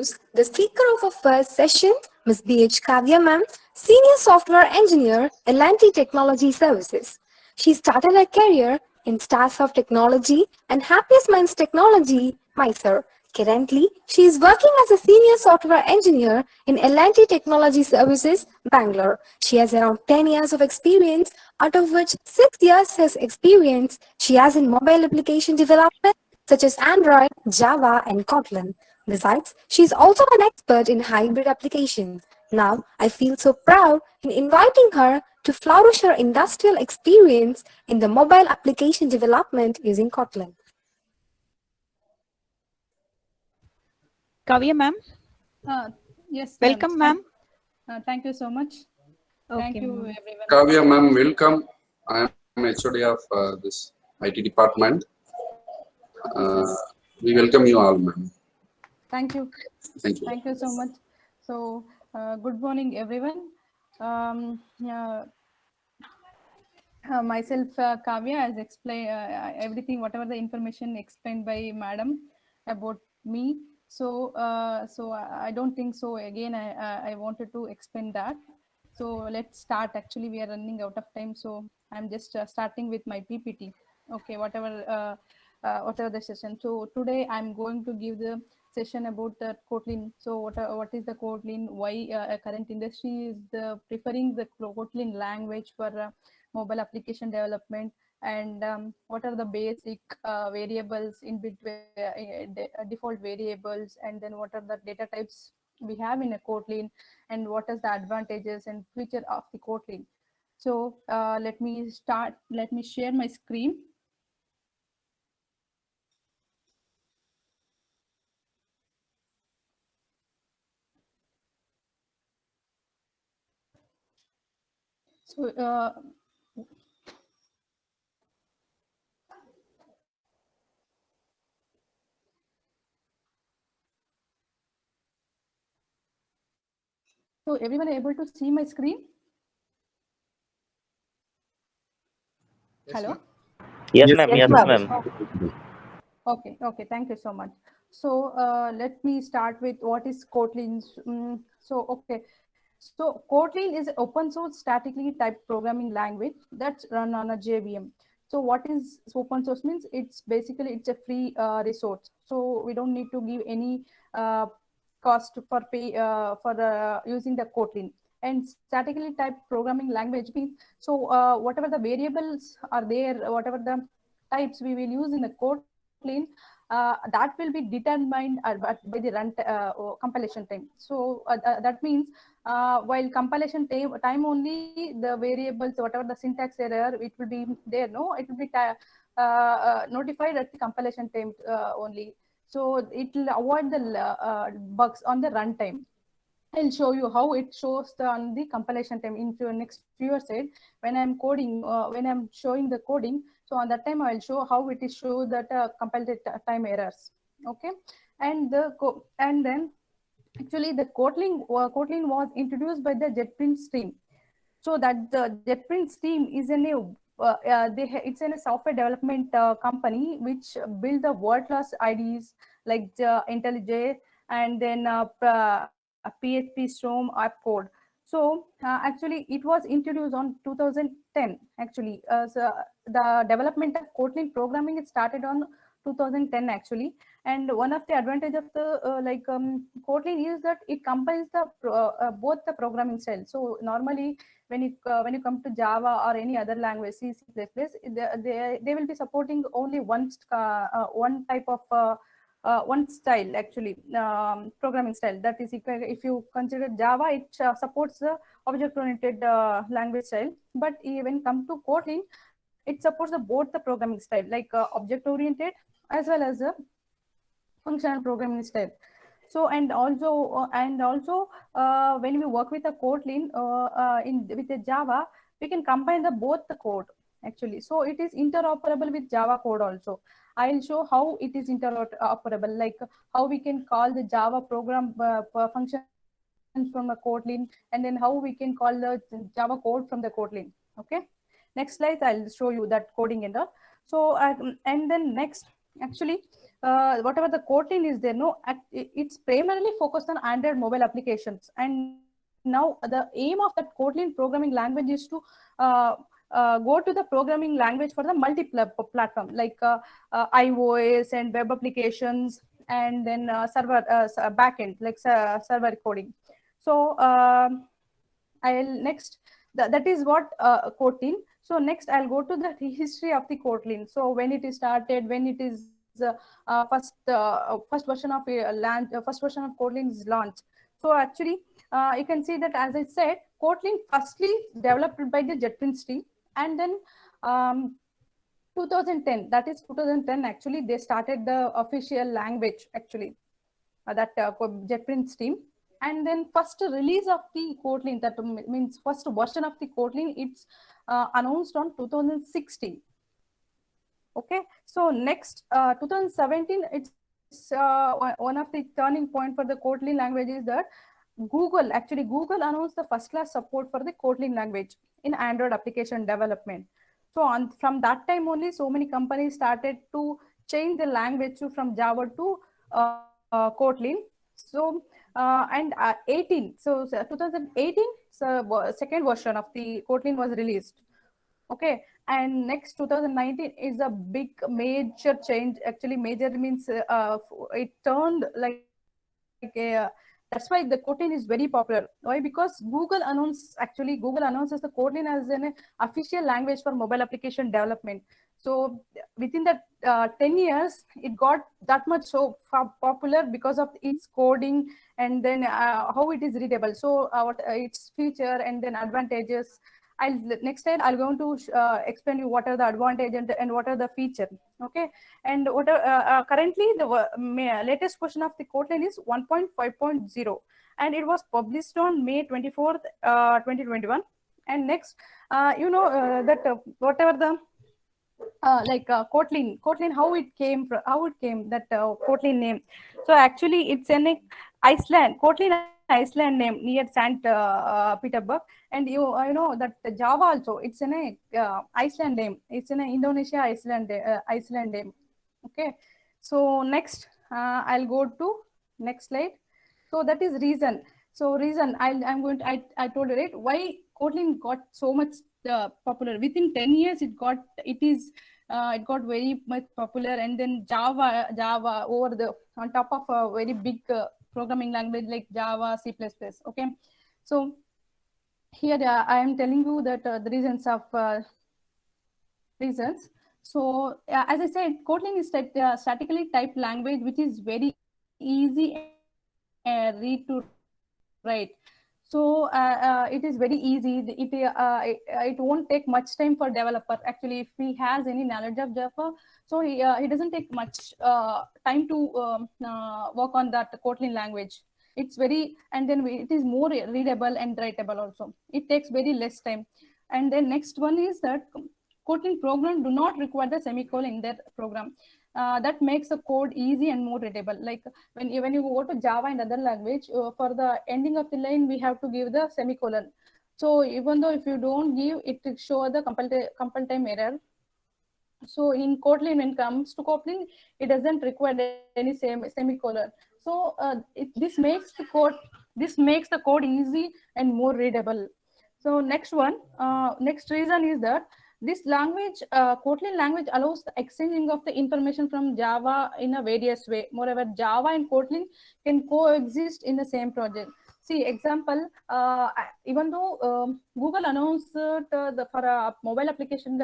introduce the speaker of our first session, Ms. B.H. Kavya Ma'am, Senior Software Engineer, L&T Technology Services. She started her career in Starsoft Technology and Happiest Minds Technology, Mysore. Currently, she is working as a Senior Software Engineer in L&T Technology Services, Bangalore. She has around 10 years of experience, out of which 6 years has experience she has in mobile application development such as Android, Java, and Kotlin. Besides, she is also an expert in hybrid applications. Now, I feel so proud in inviting her to flourish her industrial experience in the mobile application development using Kotlin. Kavya ma'am, Yes, welcome ma'am. Thank you so much. Thank Okay, you, ma'am. everyone. Kavya ma'am, welcome. I am HOD of this IT department. We welcome you all, ma'am. Thank you. Thank you. Thank you so much. So, good morning, everyone. Myself, Kavya, has explained everything, whatever the information explained by Madam about me. So, I don't think so. Again, I wanted to explain that. So let's start. Actually, we are running out of time, so I'm just starting with my PPT. Okay, whatever the session. So today I'm going to give the session about the Kotlin. So what is the Kotlin? Why current industry is preferring the Kotlin language for mobile application development, and what are the basic variables in between default variables, and then what are the data types we have in a Kotlin, and what is the advantages and feature of the Kotlin. So let me start. Let me share my screen. So everyone able to see my screen? Hello? Yes, ma'am. Yes, ma'am. Okay. Thank you so much. So let me start with what is Kotlin. So Kotlin is open source statically typed programming language that's run on a JVM. So what is open source means? It's basically it's a free resource. So we don't need to give any cost for pay for using the Kotlin. And statically typed programming language means, so whatever the variables are there, whatever the types we will use in the Kotlin, that will be determined by the compilation time. So that means while compilation time only, the variables, whatever the syntax error, it will be there. No, it will be notified at the compilation time only. So it will avoid the bugs on the runtime. I'll show you how it shows on the compilation time into next viewer side. When I'm coding, when I'm showing the coding, so on that time I'll show how it is show that compiled time errors. Okay, and then actually the Kotlin was introduced by the JetBrains team. So that the JetBrains team is a new it's in a software development company which build the world-class IDEs like IntelliJ and then PHP Storm app code. So actually it was introduced on 2010. Actually, so the development of Kotlin programming it started on 2010 actually. And one of the advantage of the Kotlin is that it combines the both the programming style. So normally when you come to Java or any other language, C++, they will be supporting only one type of one style actually, programming style. That is, if you consider Java, it supports the object-oriented language style. But when it comes to Kotlin, it supports both the programming style, like object-oriented as well as a functional programming style. So and also when we work with a Kotlin with a Java, we can combine both the code actually. So it is interoperable with Java code also. I'll show how it is interoperable, like how we can call the Java program functions from a Kotlin, and then how we can call the Java code from the Kotlin. Okay, next slide I'll show you that coding and all. So and then next, actually whatever the Kotlin is there, no, it's primarily focused on Android mobile applications. And now the aim of that Kotlin programming language is to go to the programming language for the multi-platform, like iOS and web applications, and then server backend, like server coding. So I'll next, that is what Kotlin. So next I'll go to the history of the Kotlin. So when it is started, when it is first version of first version of Kotlin is launched. So actually you can see that, as I said, Kotlin firstly developed by the JetBrains team, and then 2010, that is 2010, actually they started the official language, actually that JetBrains team. And then first release of the Kotlin, that means first version of the Kotlin, it's announced on 2016. Okay, so next 2017, it's one of the turning point for the Kotlin language is that Google announced the first class support for the Kotlin language in Android application development. So from that time only, so many companies started to change the language from Java to Kotlin. So and 18, so 2018, so second version of the Kotlin was released. Okay, and next 2019 is a big major change. Actually, major means it turned like a, that's why the Kotlin is very popular. Why? Because Google announces the Kotlin as an official language for mobile application development. So within that 10 years, it got that much so popular because of its coding, and then how it is readable. So its feature and then advantages. Next time I'll going to explain you what are the advantages and what are the feature. Okay, and what are currently the latest version of the Kotlin is 1.5.0, and it was published on May 24th, 2021. And next, that whatever the Kotlin, how it came that Kotlin name. So actually, it's an Kotlin Iceland name near St. Petersburg, and you know that Java also, it's an Iceland name. It's an Indonesia Iceland name. Okay, so next I'll go to next slide. So that is reason. So reason I'm going to I told you, right, why Kotlin got so much popular. Within 10 years, it got very much popular, and then Java on top of a very big programming language like Java, C++. Okay, so here I am telling you that the reasons. So as I said, Kotlin is statically typed language, which is very easy read to write. So it is very easy. It won't take much time for developer. Actually, if he has any knowledge of Java, so he doesn't take much time to work on that Kotlin language. It's very, and then it is more readable and writable also. It takes very less time. And then next one is that Kotlin program do not require the semicolon in their program. That makes the code easy and more readable. Like when you go to Java and other language, for the ending of the line, we have to give the semicolon. So even though if you don't give, it will show the compile time error. So in Kotlin, when it comes to Kotlin, it doesn't require any semicolon. So this makes the code easy and more readable. So next reason is that this language, Kotlin language, allows the exchanging of the information from Java in a various way. Moreover, Java and Kotlin can coexist in the same project. See, example, even though Google announced for mobile application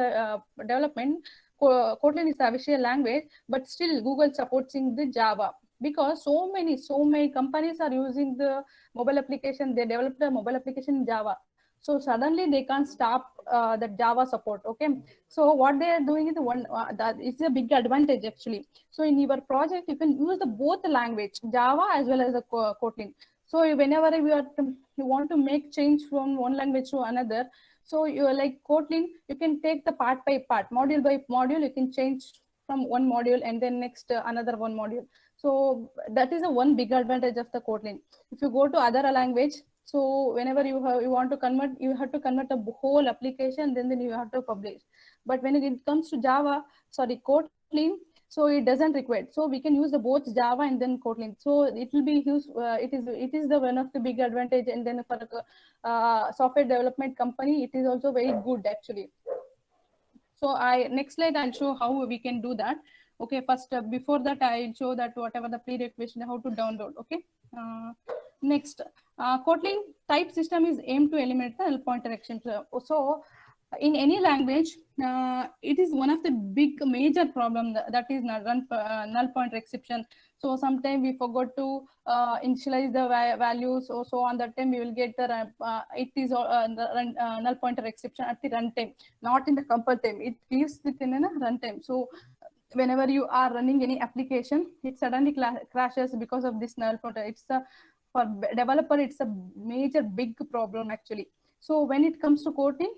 development, Kotlin is the official language, but still Google supporting the Java, because so many companies are using the mobile application. They developed the mobile application in Java. So suddenly they can't stop the Java support. Okay, so what they are doing is that it's a big advantage actually. So in your project, you can use both the language, Java as well as the Kotlin. So whenever you want to make change from one language to another, so you like Kotlin, you can take the part by part, module by module. You can change from one module and then next another one module. So that is one big advantage of the Kotlin. If you go to other language, so whenever you want to convert, you have to convert the whole application, then you have to publish. But when it comes to Kotlin, so it doesn't require. So we can use the both Java and then Kotlin. So it will be used. It is the one of the big advantage. And then for a software development company, it is also very good actually. So next slide I'll show how we can do that. Okay, first before that I'll show that whatever the prerequisite how to download. Okay, next Kotlin type system is aimed to eliminate the null pointer exception. So in any language, it is one of the big major problem that is null pointer exception. So sometimes we forgot to initialize the values, or so on that time we will get the it is null pointer exception at the runtime, not in the compile time. It gives it in a runtime. So whenever you are running any application, it suddenly crashes because of this null pointer. It's for developer, it's a major big problem actually. So when it comes to Kotlin,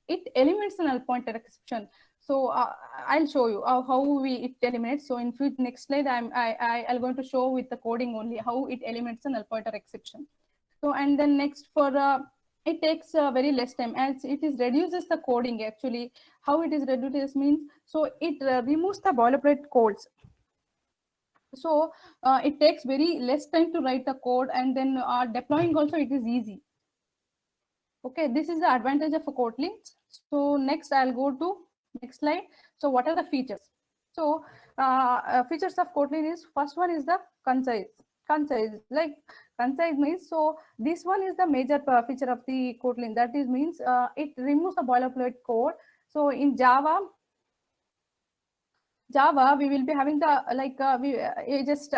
it eliminates the null pointer exception. So I'll show you how it eliminates. So in next slide, I'm going to show with the coding only how it eliminates the null pointer exception. So and then next for it takes very less time, as it is reduces the coding actually. How it is reduces means, so it removes the boilerplate codes. So it takes very less time to write the code, and then deploying also it is easy. Okay, this is the advantage of a Kotlin. So next I'll go to next slide. So what are the features? So features of Kotlin is, first one is the concise. Like concise means, so this one is the major feature of the Kotlin. That is means it removes the boilerplate code. So in Java we will be having the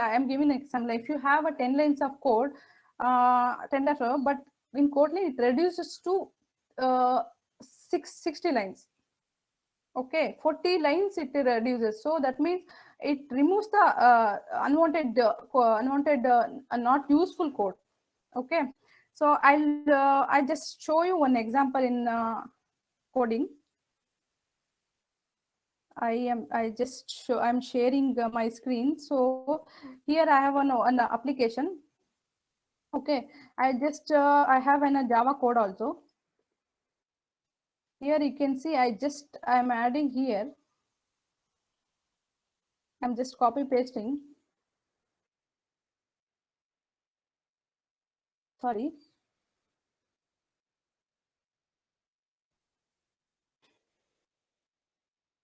I'm giving an example. If you have a 10 lines of code, 10 letter, but in Kotlin it reduces to 60 lines. Okay, 40 lines it reduces. So that means it removes the unwanted not useful code. Okay, so I just show you one example in coding. I'm sharing my screen. So here I have an application. Okay, I have a Java code also. Here you can see I'm adding here. I'm just copy pasting. Sorry.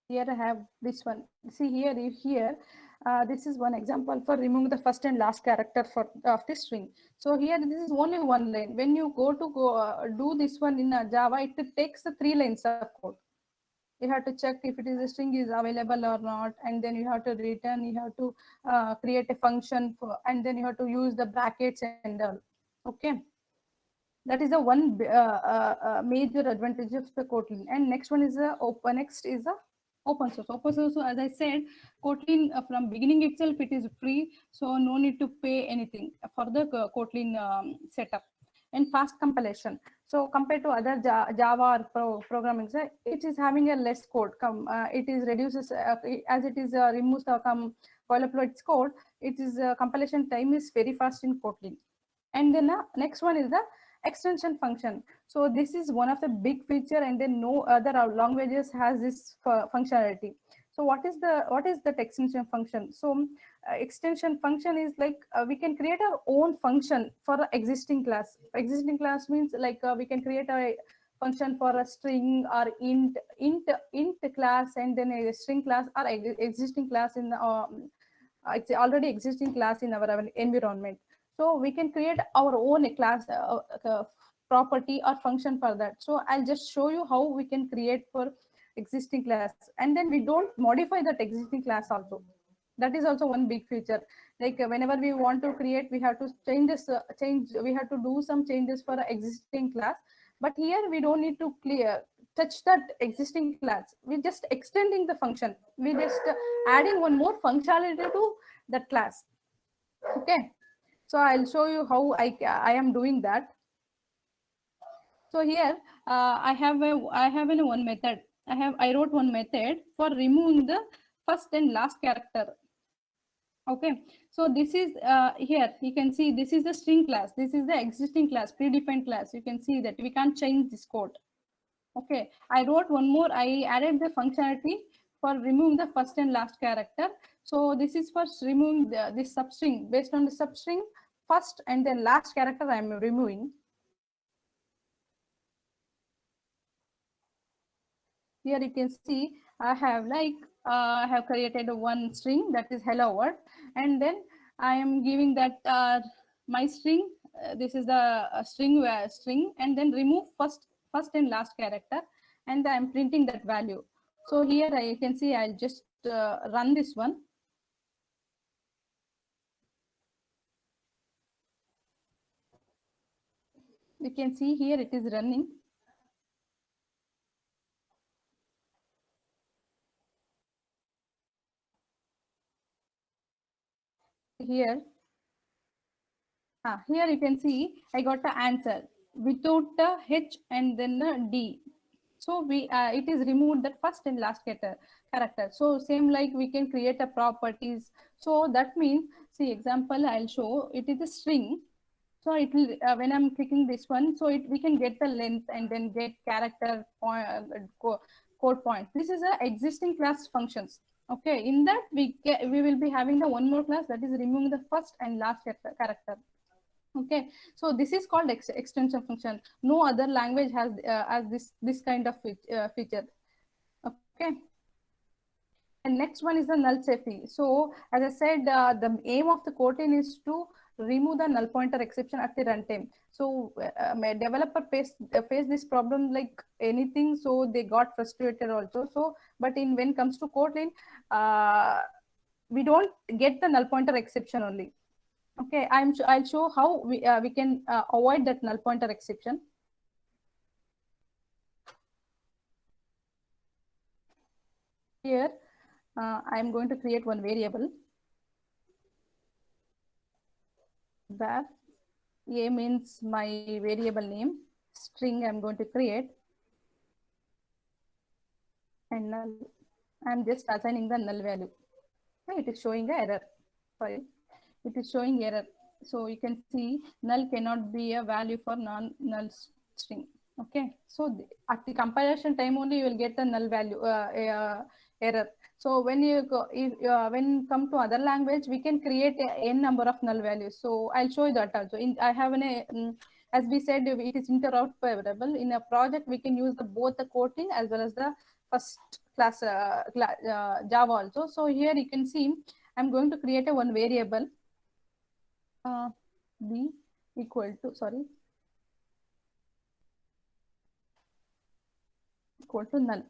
Here I have this one. See here, this is one example for removing the first and last character of the string. So here this is only one line. When you go to do this one in Java, it takes 3 lines of code. You have to check if it is a string is available or not, and then you have to return. You have to create a function and then you have to use the brackets and all. Okay. That is the one major advantage of the Kotlin. And next one is open source. Open source, as I said, Kotlin from beginning itself it is free, so no need to pay anything for the Kotlin setup. And fast compilation. So compared to other Java or programming, it is having a less code. It is reduces as it is removes the boilerplate code. It is compilation time is very fast in Kotlin. And then next one is the extension function. So this is one of the big feature, and then no other languages has this functionality. So what is the extension function? So extension function is like we can create our own function for an existing class. Existing class means like we can create a function for a string or int class, and then a string class or existing class in it's already existing class in our environment. So we can create our own class property or function for that. So I'll just show you how we can create for existing class, and then we don't modify that existing class also. That is also one big feature. Like whenever we want to create, we have to we have to do some changes for an existing class. But here we don't need to touch that existing class. We're just extending the function. We're just adding one more functionality to that class. Okay. So I'll show you how I am doing that. So here I have one method. I wrote one method for removing the first and last character. Okay, so this is here you can see this is the string class. This is the existing class, predefined class. You can see that we can't change this code. Okay, I wrote one more. I added the functionality for removing the first and last character. So this is for removing this substring. Based on the substring, first and then last character I am removing. Here you can see I have I have created one string, that is hello world, and then I am giving that my string. This is the string, and then remove first and last character, and I am printing that value. So here I can see I'll just run this one. You can see here it is running. Here you can see I got the answer without the H and then the D. So we it is removed that first and last character. So same like we can create a properties. So that means, see example I'll show. It is a string. So it will when I'm clicking this one, so we can get the length and then get character point, code point. This is a existing class functions. Okay, in that we will be having the one more class, that is removing the first and last character. Okay, so this is called extension function. No other language has this kind of feature. Okay, and next one is the null safety. So as I said, the aim of the Kotlin is to remove the null pointer exception at the runtime. So my developer faced this problem like anything, so they got frustrated also. So but when it comes to Kotlin, we don't get the null pointer exception only. Okay, I'll show how we can avoid that null pointer exception. Here, I'm going to create one variable where a means my variable name, string I'm going to create, and null. I'm just assigning the null value. Okay, it is showing an error. Sorry, it is showing error. So you can see null cannot be a value for non-null string. Okay, so at the compilation time only you will get the null value error. So when you go, when come to other language, we can create n number of null values. So I'll show you that also. I have as we said, it is interoperable. In a project, we can use both the Kotlin as well as the first class Java also. So here you can see I'm going to create a one variable b equal to equal to null.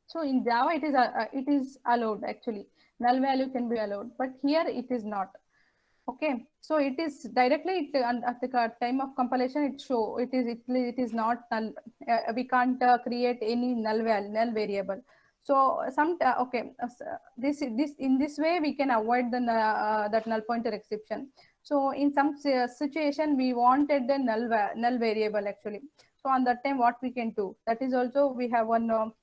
So in Java it is allowed actually. Null value can be allowed, but here it is not. Okay, so it is directly at the time of compilation it is not null. We can't create any null variable. So this in this way we can avoid the that null pointer exception. So in some situation we wanted the null variable actually. So on that time what we can do, that is also we have one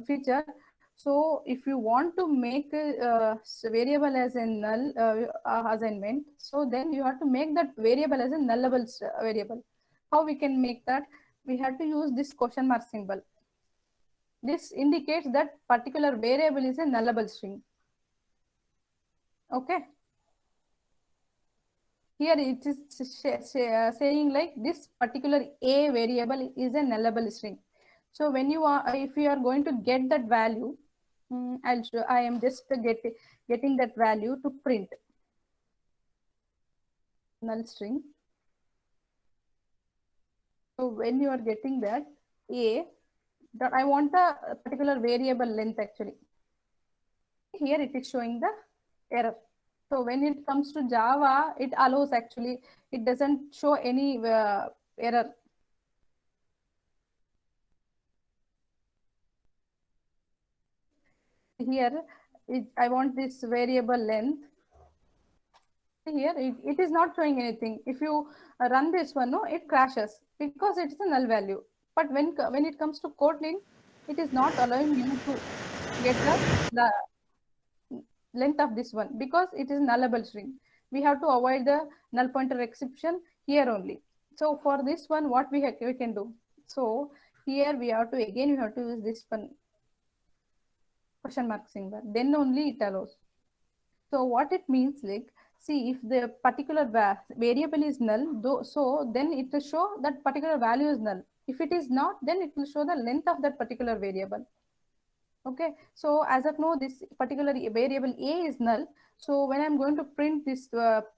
feature. So if you want to make a variable as a null assignment, so then you have to make that variable as a nullable variable. How we can make that? We have to use this question mark symbol. This indicates that particular variable is a nullable string. Okay. Here it is saying like this particular a variable is a nullable string. So when you are, if you are going to get that value, I am just getting that value to print null string. So when you are getting that that I want a particular variable length actually. Here it is showing the error. So when it comes to Java, it allows actually, it doesn't show any error. Here, I want this variable length. Here, it is not showing anything. If you run this one, no, it crashes because it's a null value. But when it comes to Kotlin, it is not allowing you to get the length of this one because it is nullable string. We have to avoid the null pointer exception here only. So for this one, what we can do? So here we have to use this one. question mark symbol, then only it allows. So what it means, like, see, if the particular variable is null, so then it will show that particular value is null. If it is not, then it will show the length of that particular variable. Okay, so as of now, this particular variable a is null. So when I'm going to print this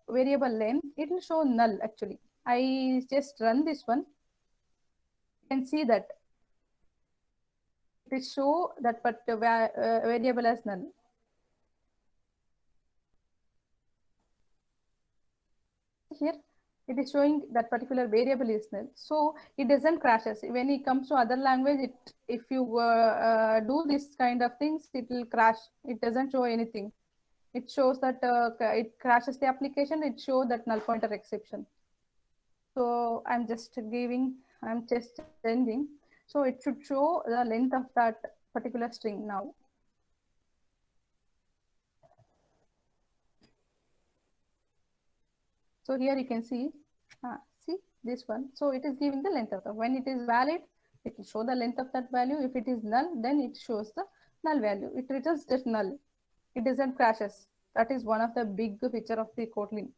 variable length, it will show null actually. I just run this one. You can see that it will show that variable as null. Here it is showing that particular variable is null, so it doesn't crashes. When it comes to other language, it if you do this kind of things, it will crash. It doesn't show anything. It shows that it crashes the application. It shows that null pointer exception. So I'm just sending. So it should show the length of that particular string now. So here you can see this one. So it is giving the length of the, when it is valid, it will show the length of that value. If it is null, then it shows the null value. It returns just null. It doesn't crashes. That is one of the big feature of the Kotlin.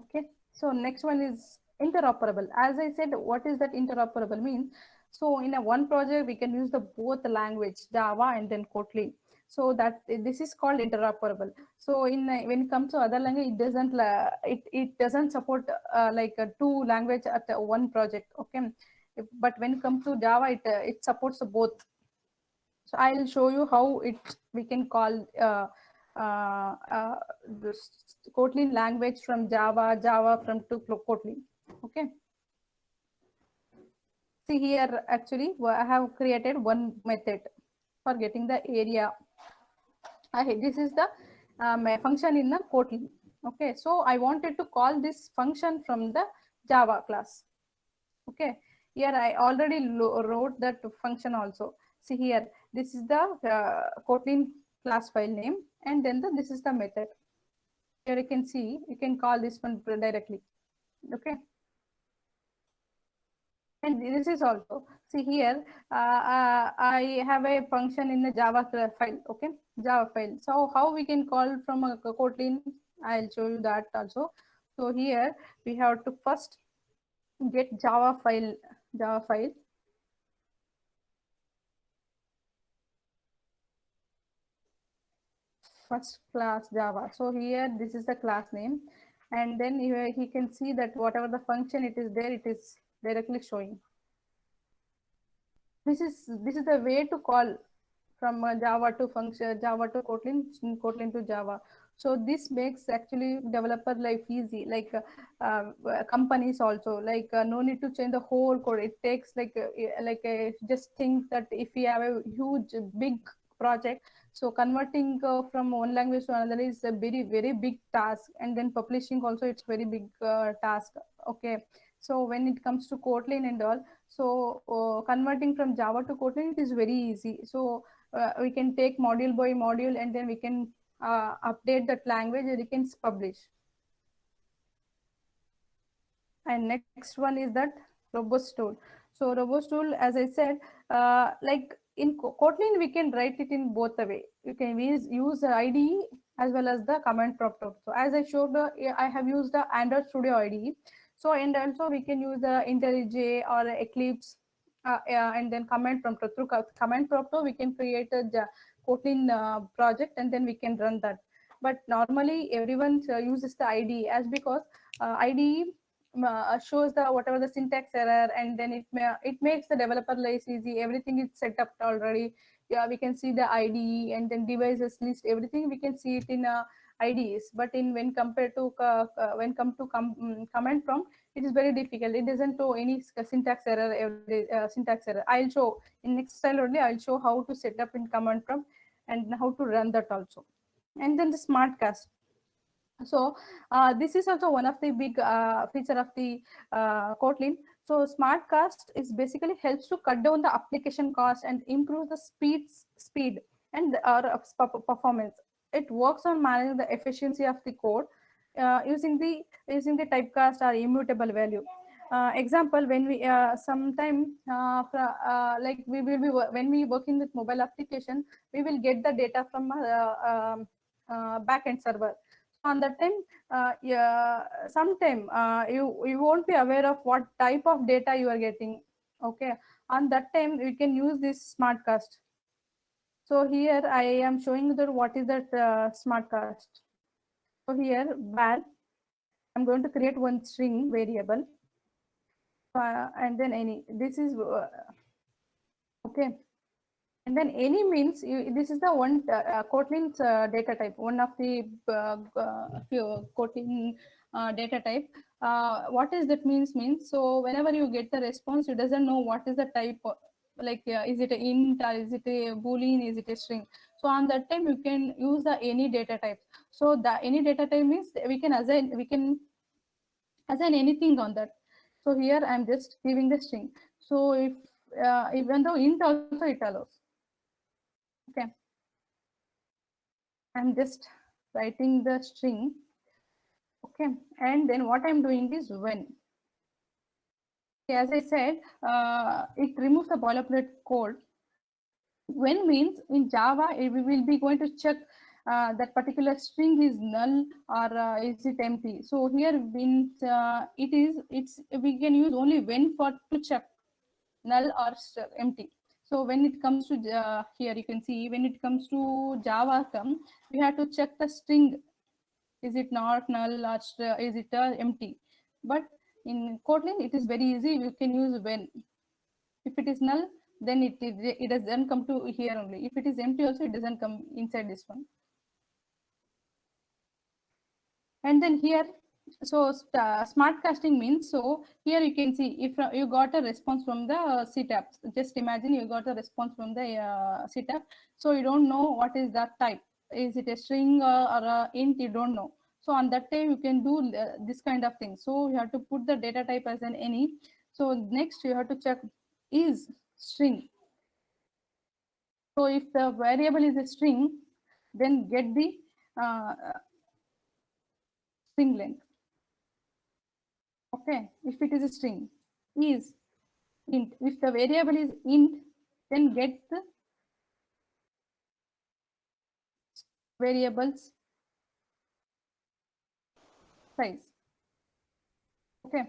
Okay. So next one is interoperable. As I said, what is that interoperable means? So in a one project, we can use the both the language, Java and then Kotlin. So that this is called interoperable. So in when it comes to other language, it doesn't support like two language at one project. Okay, but when it comes to Java, it supports both. So I'll show you how we can call this Kotlin language from Java, Java from to Kotlin. Okay. See here, actually, I have created one method for getting the area. This is the function in the Kotlin. Okay, so I wanted to call this function from the Java class. Okay, here I already wrote that function also. See here, this is the Kotlin class file name, and then this is the method. Here you can see, you can call this one directly. Okay. And this is also, see here, I have a function in the Java file, okay, Java file. So how we can call from a Kotlin, I'll show you that also. So here we have to first get Java file, first class Java. So here, this is the class name. And then he can see that whatever the function it is there, it is directly showing. This is the way to call from Java to function, Java to Kotlin, Kotlin to Java. So this makes actually developer life easy, like companies also, like no need to change the whole code. It takes just think that if we have a huge big project, so converting from one language to another is a very big task, and then publishing also it's very big task. Okay, so when it comes to Kotlin and all, so converting from Java to Kotlin, it is very easy. So we can take module by module, and then we can update that language and we can publish. And next one is that robust tool. So robust tool, as I said, like in Kotlin, we can write it in both the way. You can use the IDE as well as the command prompt. So as I showed, I have used the Android Studio IDE. So and also we can use the IntelliJ or Eclipse, and then command prompt. Through command prompt, we can create a Kotlin project, and then we can run that. But normally everyone uses the IDE, as because IDE shows the whatever the syntax error, and then it makes the developer life easy. Everything is set up already. Yeah, we can see the IDE and then devices list, everything we can see it in IDEs. But in when compared to command prompt, it is very difficult. It doesn't show any syntax error. Syntax error. I'll show in next slide only. I'll show how to set up in command prompt and how to run that also. And then the smart cast. So this is also one of the big feature of the Kotlin. So smart cast is basically helps to cut down the application cost and improve the speed and performance. It works on managing the efficiency of the code using the typecast or immutable value. example, when we sometime like we will be when we working with mobile application, we will get the data from backend server. So on that time, yeah, sometime you won't be aware of what type of data you are getting. Okay, on that time we can use this smartcast. So here I am showing that what is that smartcast. So here var, I'm going to create one string variable, and then any. This is okay. And then any means this is the one Kotlin's data type, one of the few Kotlin data type. What is that means? So whenever you get the response, you doesn't know what is the type. Like is it a int or is it a boolean? Is it a string? So on that time you can use the any data type. So the any data type means we can assign anything on that. So here I'm just giving the string. So if even though int also it allows. Okay, I'm just writing the string. Okay, and then what I'm doing is when. As I said, it removes the boilerplate code. When means in Java, we will be going to check that particular string is null or is it empty. So here means we can use only when for to check null or empty. So when it comes to here, you can see when it comes to Java, we have to check the string. Is it not null or is it empty? But in Kotlin, it is very easy. You can use when. If it is null, then it doesn't come to here only. If it is empty also, it doesn't come inside this one. And then here, so smart casting means, so here you can see if you got a response from the CTAP. Just imagine you got a response from the CTAP. So you don't know what is that type. Is it a string or a int? You don't know. So on that time you can do this kind of thing. So you have to put the data type as an any. So next you have to check is string. So if the variable is a string, then get the string length. Okay, if it is a string, is int. If the variable is int, then get the variables size. Okay,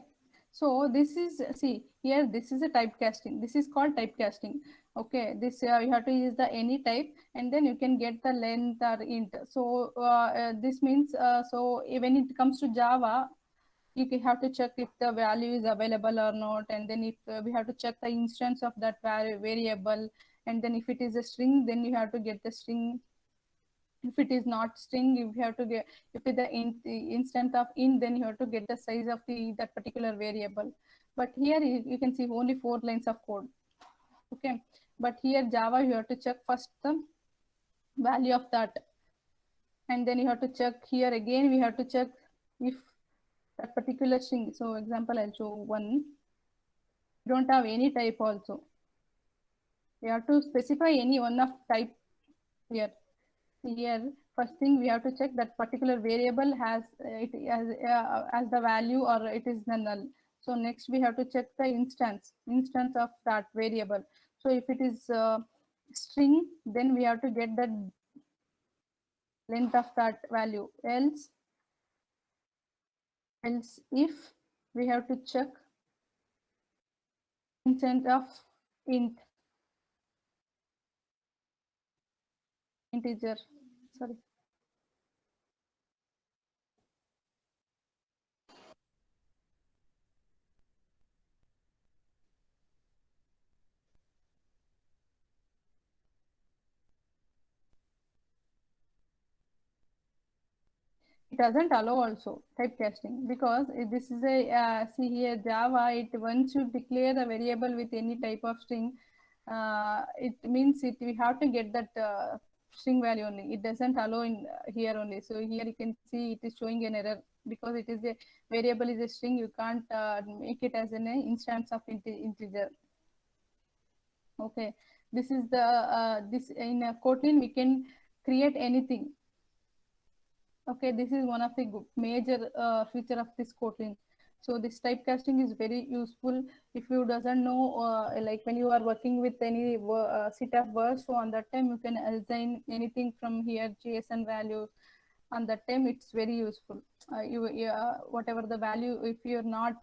so this is, see here, this is a typecasting. This is called typecasting. Okay, this you have to use the any type, and then you can get the length or int. So this means so when it comes to Java, you have to check if the value is available or not, and then if we have to check the instance of that variable, and then if it is a string, then you have to get the string. If it is not string, you have to get, if it is the instance of int, then you have to get the size of that particular variable. But here you can see only 4 lines of code. Okay, but here Java, you have to check first the value of that, and then you have to check here again. We have to check if that particular string. So example, I'll show one. You don't have any type also. You have to specify any one of type here. Here, first thing we have to check that particular variable has it as the value or it is the null. So next we have to check the instance of that variable. So if it is string, then we have to get the length of that value. Else if we have to check instance of int, integer, sorry. It doesn't allow also typecasting, because this is a see here Java, it once you declare a variable with any type of string, it means we have to get that string value only. It doesn't allow in here only. So here you can see it is showing an error because it is a variable is a string. You can't make it as an instance of integer. Okay, this is the this in Kotlin we can create anything. Okay, this is one of the major feature of this Kotlin. So this typecasting is very useful if you doesn't know, like when you are working with any set of words. So on that time you can assign anything from here, JSON values. On that time it's very useful. Whatever the value, if you're not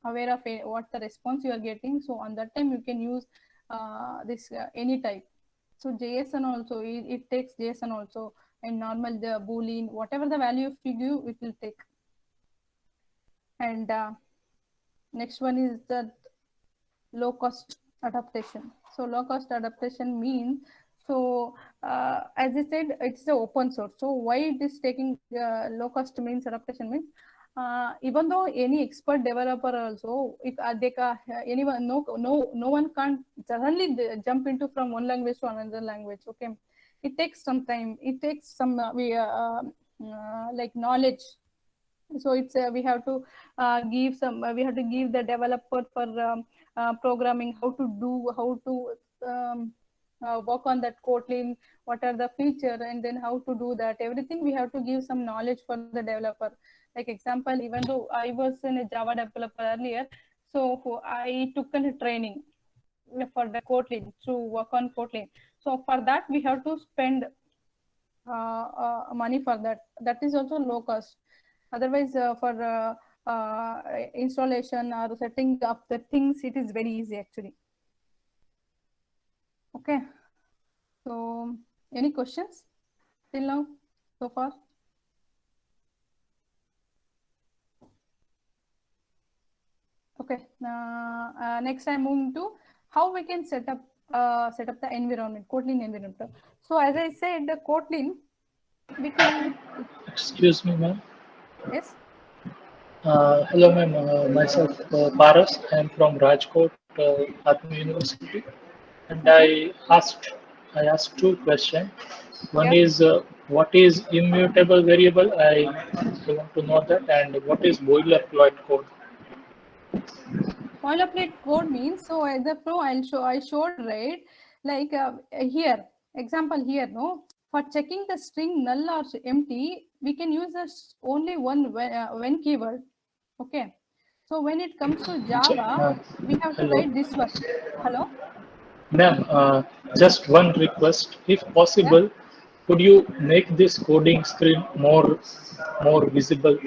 aware of what the response you are getting, so on that time you can use this any type. So JSON also, it takes JSON also, and normal the boolean, whatever the value if you give, it will take. And next one is the low cost adaptation. So low cost adaptation means, so as I said, it's the open source. So why it is taking low cost means adaptation means, even though any expert developer also, if anyone, no one can't suddenly jump into from one language to another language. Okay, it takes some time. It takes some like knowledge. So it's we have to give some, we have to give the developer for programming, how to work on that Kotlin, what are the feature, and then how to do that. Everything we have to give some knowledge for the developer. Like example, even though I was in a Java developer earlier, so I took a training for the Kotlin to work on Kotlin. So for that we have to spend money for that. That is also low cost. Otherwise, for installation or setting up the things, it is very easy actually. Okay. So, any questions till now so far? Okay. Next, I'm moving to how we can set up the environment, Kotlin environment. So, as I said, the Kotlin, we can. Excuse me, ma'am. Yes. Hello, ma'am. Myself, Paras. I am from Rajkot, Atma University, and I asked two questions. One Yeah. is what is immutable variable? I want to know that, and what is boilerplate code? Boilerplate code means, so as a pro, I showed, right, like here example here, no, for checking the string null or empty, we can use only one when keyword. Okay, so when it comes to Java, we have to Hello, write this one. Hello. ma'am. Just one request, if Yeah. possible, could you make this coding screen more visible?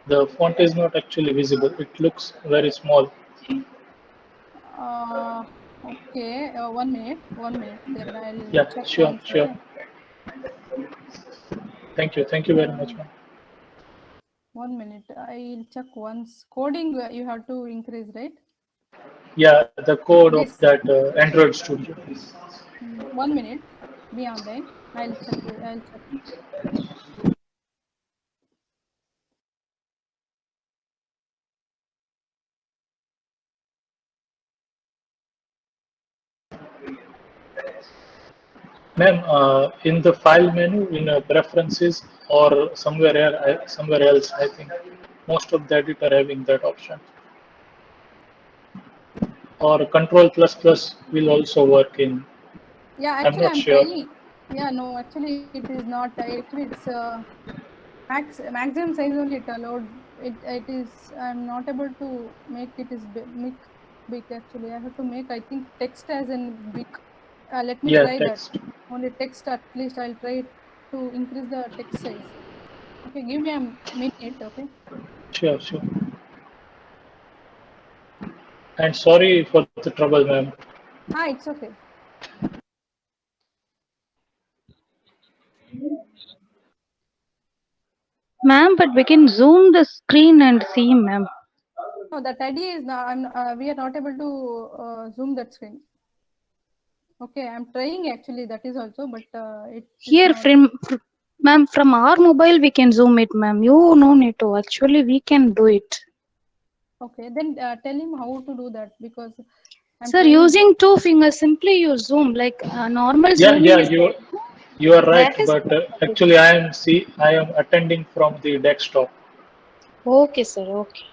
The font is not actually visible. It looks very small. Okay, 1 minute, then I'll Yeah, check sure, once. sure. Okay. Thank you very much, ma'am. 1 minute, I'll check once. Coding, you have to increase, right? Yeah, the code of This. that Android Studio. 1 minute, be online. I'll check. I'll check. Ma'am, in the file menu, in preferences or somewhere else, I think most of the editor having that option. Or Control plus plus will also work in. Yeah, I'm actually, not I'm sure. trying. Yeah, no, actually, it is not. Actually, it's maximum size only it allowed. It is. I'm not able to make it is make big. Actually, I have to make, I think, text as in big. Let me Yeah, try that. text. Only text. At least I'll try to increase the text size. Okay, give me a minute. Okay. Sure, sure. And sorry for the trouble, ma'am. It's okay. Ma'am, but we can zoom the screen and see, ma'am. No, that idea is now. We are not able to zoom that screen. Okay, I'm trying actually. That is also, but it is Here, not. ma'am, from our mobile we can zoom it, ma'am. You no need to. Actually, we can do it. Okay, then tell him how to do that, because I'm Sir, trying. using 2 fingers, simply you zoom like normal Yeah, zooming yeah, is there. you are right, That is but okay. actually I am attending from the desktop. Okay, sir. Okay.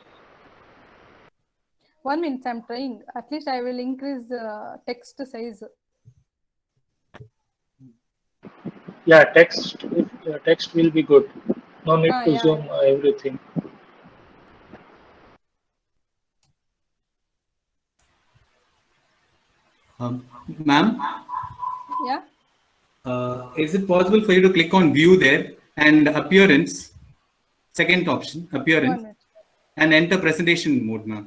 1 minute, I'm trying. At least I will increase text size. Yeah, text will be good. No need to Yeah. zoom everything. Ma'am, Yeah. is it possible for you to click on view there and appearance, second option, 1 appearance, minute. and enter presentation mode, ma'am?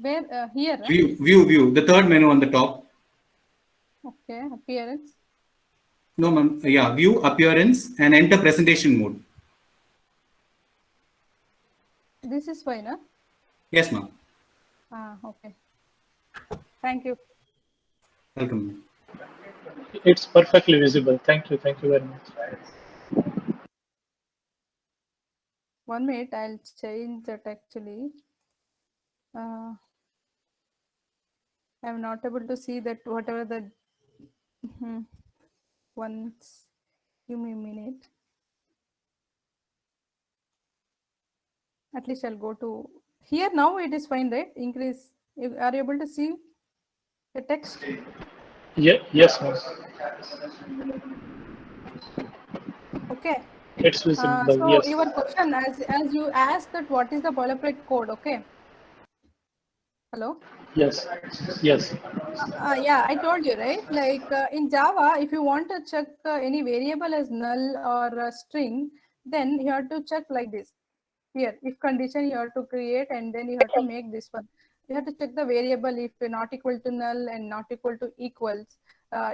Where here? View, the third menu on the top. Okay, appearance. No, ma'am. Yeah, view, appearance, and enter presentation mode. This is fine, huh? Yes, ma'am. Okay. Thank you. Welcome, ma'am. It's perfectly visible. Thank you very much. 1 minute, I'll change that actually. I'm not able to see that whatever the once. Give me a minute. At least I'll go to here now. It is fine, right? Increase. Are you able to see the text? Yes, ma'am. Okay. It's visible. So Yes. your question, as you asked that what is the boilerplate code? Okay. Hello. Yes. Yeah, I told you, right? Like in Java, if you want to check any variable as null or a string, then you have to check like this. Here, if condition you have to create, and then you have to make this one. You have to check the variable if not equal to null and not equal to equals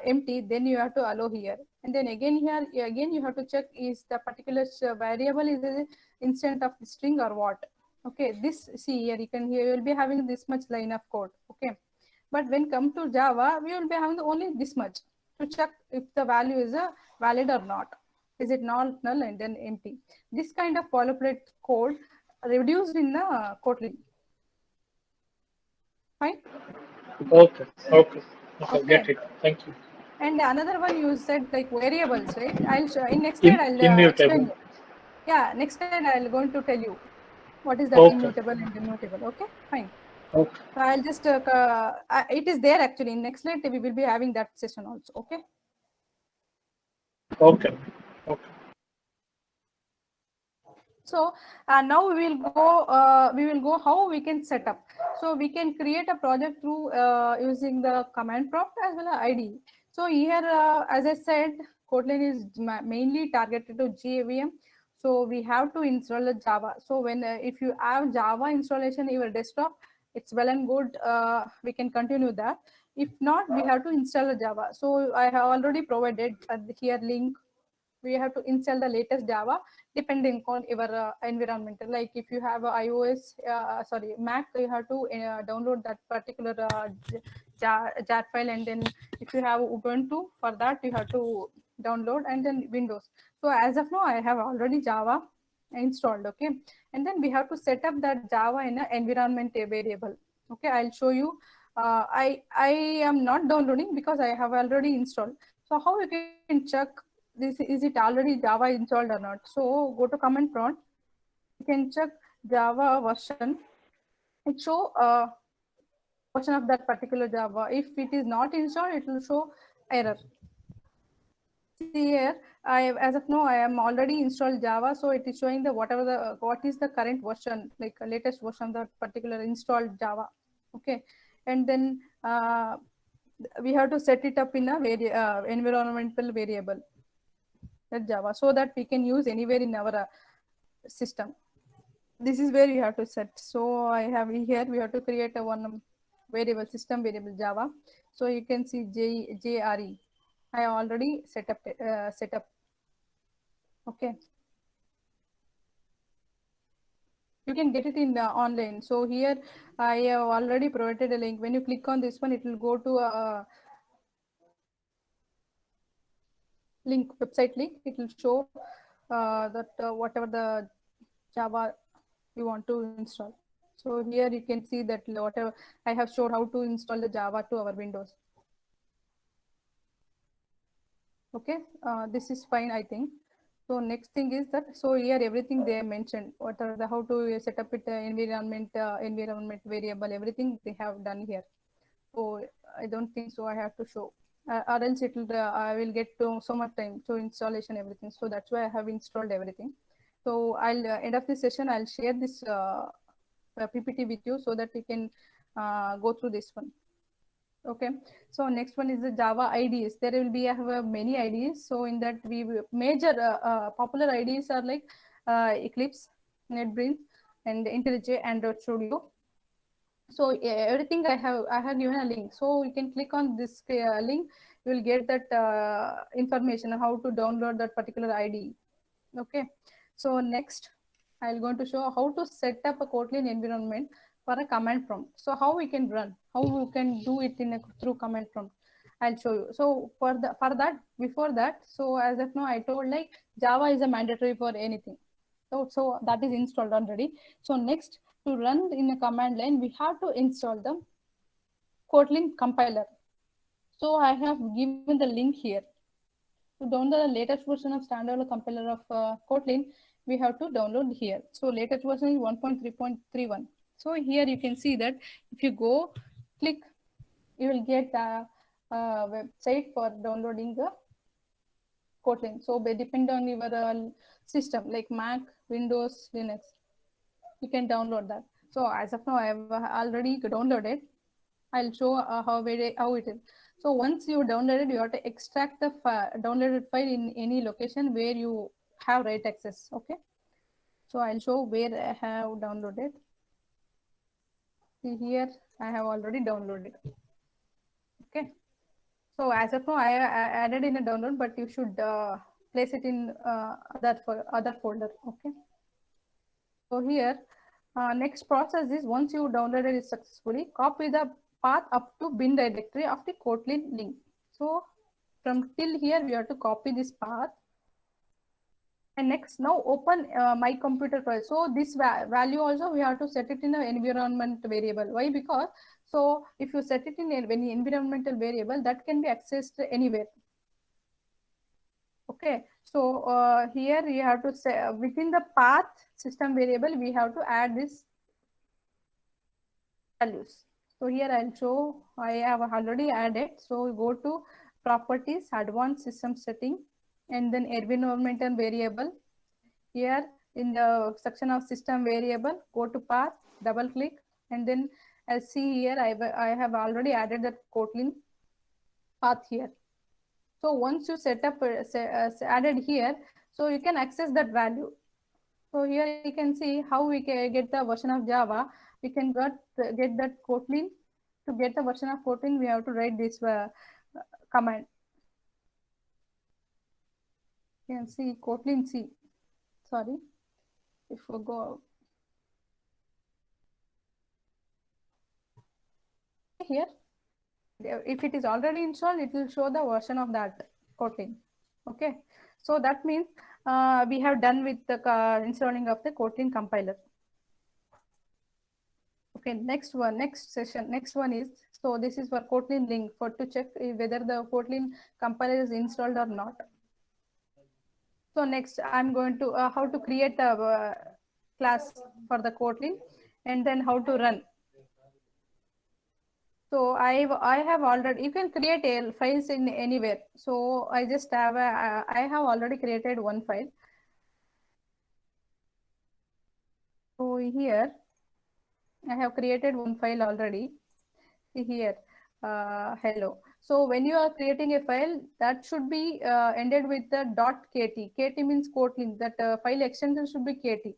empty, then you have to allow here. And then again here, again you have to check is the particular variable is an instant of the string or what. Okay, this see here you will be having this much line of code. Okay, but when come to Java, we will be having only this much to check if the value is a valid or not. Is it not null and then empty? This kind of boilerplate code reduced in the Kotlin. Fine. Okay. Get it. Thank you. And another one you said like variables, right? I'll show in next slide. I'll Immutable. explain. Yeah, next slide I'll going to tell you what is that immutable and immutable. Okay, fine. Okay. So I'll just it is there actually in next slide. We will be having that session also. Okay. Okay. So now we will go how we can set up. So we can create a project through using the command prompt as well as IDE. So here, as I said, Kotlin is mainly targeted to JVM. So we have to install the Java. So when if you have Java installation in your desktop, it's well and good. We can continue that. If not, we have to install the Java. So I have already provided here link. We have to install the latest Java depending on your environment. Like if you have a iOS, Mac, you have to download that particular jar file, and then if you have Ubuntu, for that you have to download, and then Windows. So as of now, I have already Java installed. Okay, and then we have to set up that Java in an environment variable. Okay, I'll show you. I am not downloading because I have already installed. So how you can check this, is it already Java installed or not? So go to command prompt. You can check Java version. It show version of that particular Java. If it is not installed, it will show error. See here, as of now I am already installed Java, so it is showing the what is the current version, like latest version of that particular installed Java. Okay, and then we have to set it up in a environmental variable. Java, so that we can use anywhere in our system. This is where we have to set. So I have here, we have to create a one variable, system variable Java. So you can see JRE. I already set up. Okay. You can get it in online. So here I have already provided a link. When you click on this one, it will go to a link, website link. It will show that whatever the Java you want to install. So here you can see that whatever I have showed how to install the Java to our Windows. Okay, this is fine, I think. So next thing is that, so here everything they mentioned, what are the how to set up it environment variable, everything they have done here. So I don't think so I have to show, or else it will I will get to so much time to installation everything. So that's why I have installed everything. So I'll end of this session, I'll share this PPT with you so that we can go through this one. Okay, so next one is the Java IDEs. There will be have many IDEs. So in that major popular IDEs are like Eclipse, NetBeans, and IntelliJ, Android Studio. So everything I have given a link. So you can click on this link. You will get that information on how to download that particular IDE. Okay, so next I'm going to show how to set up a Kotlin environment for a command prompt. So how we can run, how we can do it through command prompt. I'll show you. So for that, before that, so as of now I told like Java is a mandatory for anything. So that is installed already. So next, to run in a command line, we have to install the Kotlin compiler. So I have given the link here. To download the latest version of standard compiler of Kotlin, we have to download here. So latest version is 1.3.31. So here you can see that if you go click, you will get a website for downloading the Kotlin. So depend on your system like Mac, Windows, Linux, you can download that. So as of now, I have already downloaded. I'll show how it is. So once you downloaded, you have to extract the downloaded file in any location where you have write access. Okay. So I'll show where I have downloaded. See here, I have already downloaded. Okay. So as of now, I added in a download, but you should place it in other folder. Okay. So here, next process is once you downloaded it successfully, copy the path up to bin directory of the Kotlin link. So from till here, we have to copy this path. And next, now open my computer file. So this value also we have to set it in an environment variable. Why? Because so if you set it in any environmental variable, that can be accessed anywhere. Okay. So here you have to say within the path system variable, we have to add this values. So here I'll show I have already added. So go to properties, advanced system setting, and then environmental variable. Here in the section of system variable, go to path, double click, and then as see here, I have already added that Kotlin path here. So once you set up added here, so you can access that value. So here you can see how we can get the version of Java. We can get that Kotlin. To get the version of Kotlin, we have to write this command. You can see Kotlin C. Sorry, if we go here, if it is already installed, it will show the version of that Kotlin. Okay, so that means we have done with the installing of the Kotlin compiler. Okay, next one is, so this is for Kotlin link for to check whether the Kotlin compiler is installed or not. So next I'm going to how to create a class for the Kotlin and then how to run. So I have already, you can create files in anywhere. So I just have I have already created one file. So here I have created one file already. See here, hello. So when you are creating a file, that should be ended with the .kt. Kt means Kotlin. That file extension should be Kt.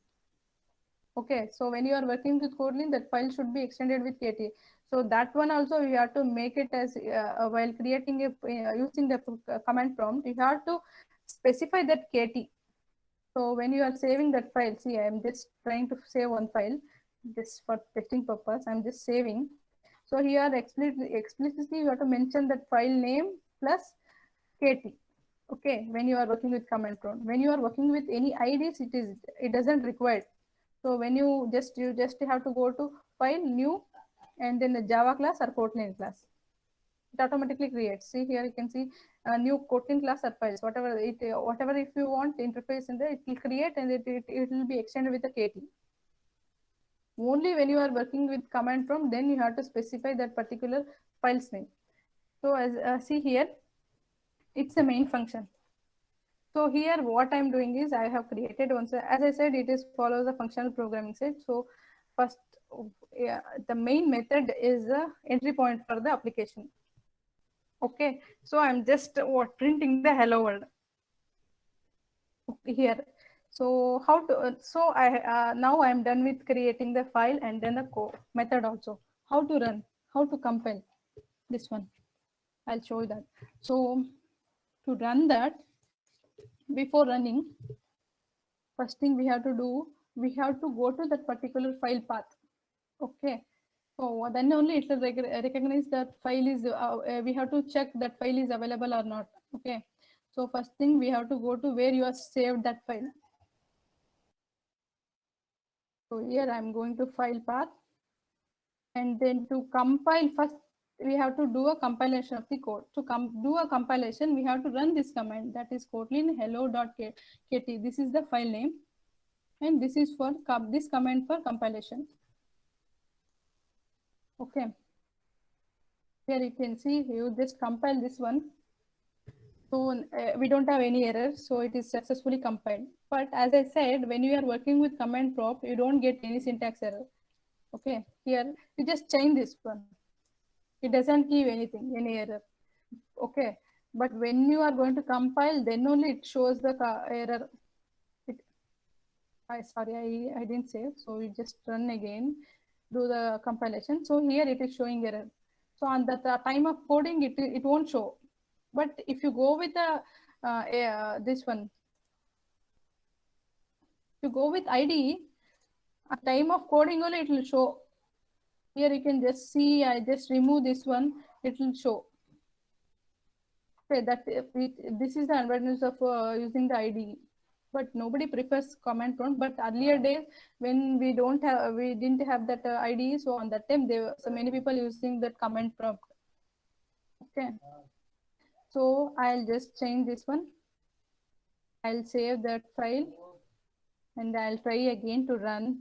Okay, so when you are working with Kotlin, that file should be extended with Kt. So that one also you have to make it as while creating a using the command prompt, you have to specify that Kt. So when you are saving that file, see, I am just trying to save one file just for testing purpose. I'm just saving. So here explicitly you have to mention that file name plus Kt. Okay, when you are working with command prompt. When you are working with any IDs, it doesn't require. So when you just have to go to file new and then the Java class or Kotlin class. It automatically creates. See here you can see a new Kotlin class or files. Whatever if you want interface in there, it will create and it will be extended with the Kt. Only when you are working with command prompt, then you have to specify that particular file's name. So as see here, it's a main function. So here what I'm doing is I have created one. So as I said, it is follows the functional programming set. So first, the main method is the entry point for the application. Okay, so I'm just printing the hello world here. So how to, so I now I'm done with creating the file and then the method also. How to run, how to compile this one. I'll show you that. So to run that, before running, first thing we have to do, we have to go to that particular file path. Okay. So then only it will recognize that file is, we have to check that file is available or not. Okay. So first thing we have to go to where you have saved that file. So here I'm going to file path, and then to compile, first we have to do a compilation of the code. To do a compilation, we have to run this command, that is kotlin hello.kt. This is the file name, and this is for this command for compilation. Okay. Here you can see you just compile this one. So we don't have any error, so it is successfully compiled. But as I said, when you are working with command prompt, you don't get any syntax error. Okay, here you just change this one. It doesn't give anything, any error. Okay, but when you are going to compile, then only it shows the error. Sorry, I didn't save. So you just run again, do the compilation. So here it is showing error. So on the time of coding, it won't show. But if you go with this one, if you go with IDE, at time of coding only it will show. Here you can just see, I just remove this one, it will show. Okay, that this is the advantage of using the IDE. But nobody prefers command prompt. But earlier days, when we didn't have that IDE, so on that time there were so many people using that command prompt. Okay, so I'll just change this one. I'll save that file, and I'll try again to run.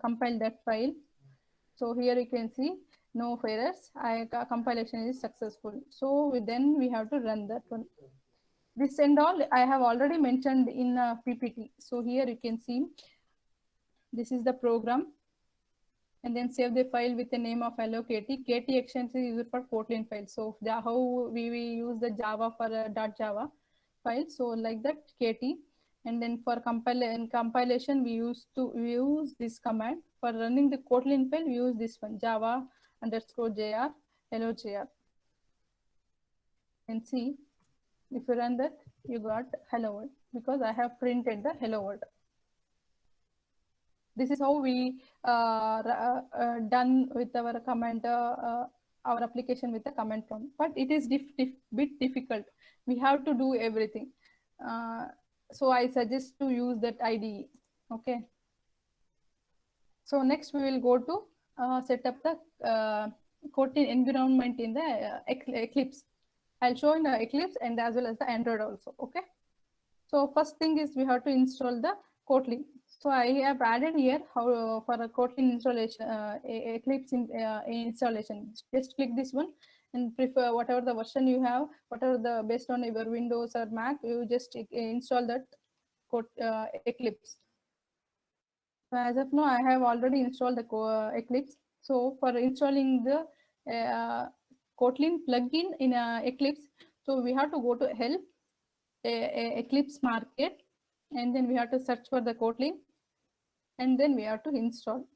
Compile that file. So here you can see no errors. Compilation is successful. So then we have to run that one. This and all I have already mentioned in PPT. So here you can see this is the program, and then save the file with the name of hello.kt. KT extension is used for Kotlin file. So how we use the Java for .java file. So like that KT, and then for compilation we use this command. For running the Kotlin file we use this one, java_jr hello.jr. And see, if you run that, you got hello world because I have printed the hello world. This is how we done with our command, our application with the command prompt. But it is bit difficult. We have to do everything. So I suggest to use that IDE. Okay. So next we will go to set up the Kotlin environment in the Eclipse. I'll show in the Eclipse and as well as the Android also. Okay. So first thing is we have to install the Kotlin. So I have added here how for a Kotlin installation, Eclipse installation. Just click this one and prefer whatever the version you have, whatever the based on your Windows or Mac, you just install that Eclipse. So as of now, I have already installed the Eclipse. So for installing the Kotlin plugin in Eclipse, so we have to go to help Eclipse market, and then we have to search for the Kotlin, and then we have to install.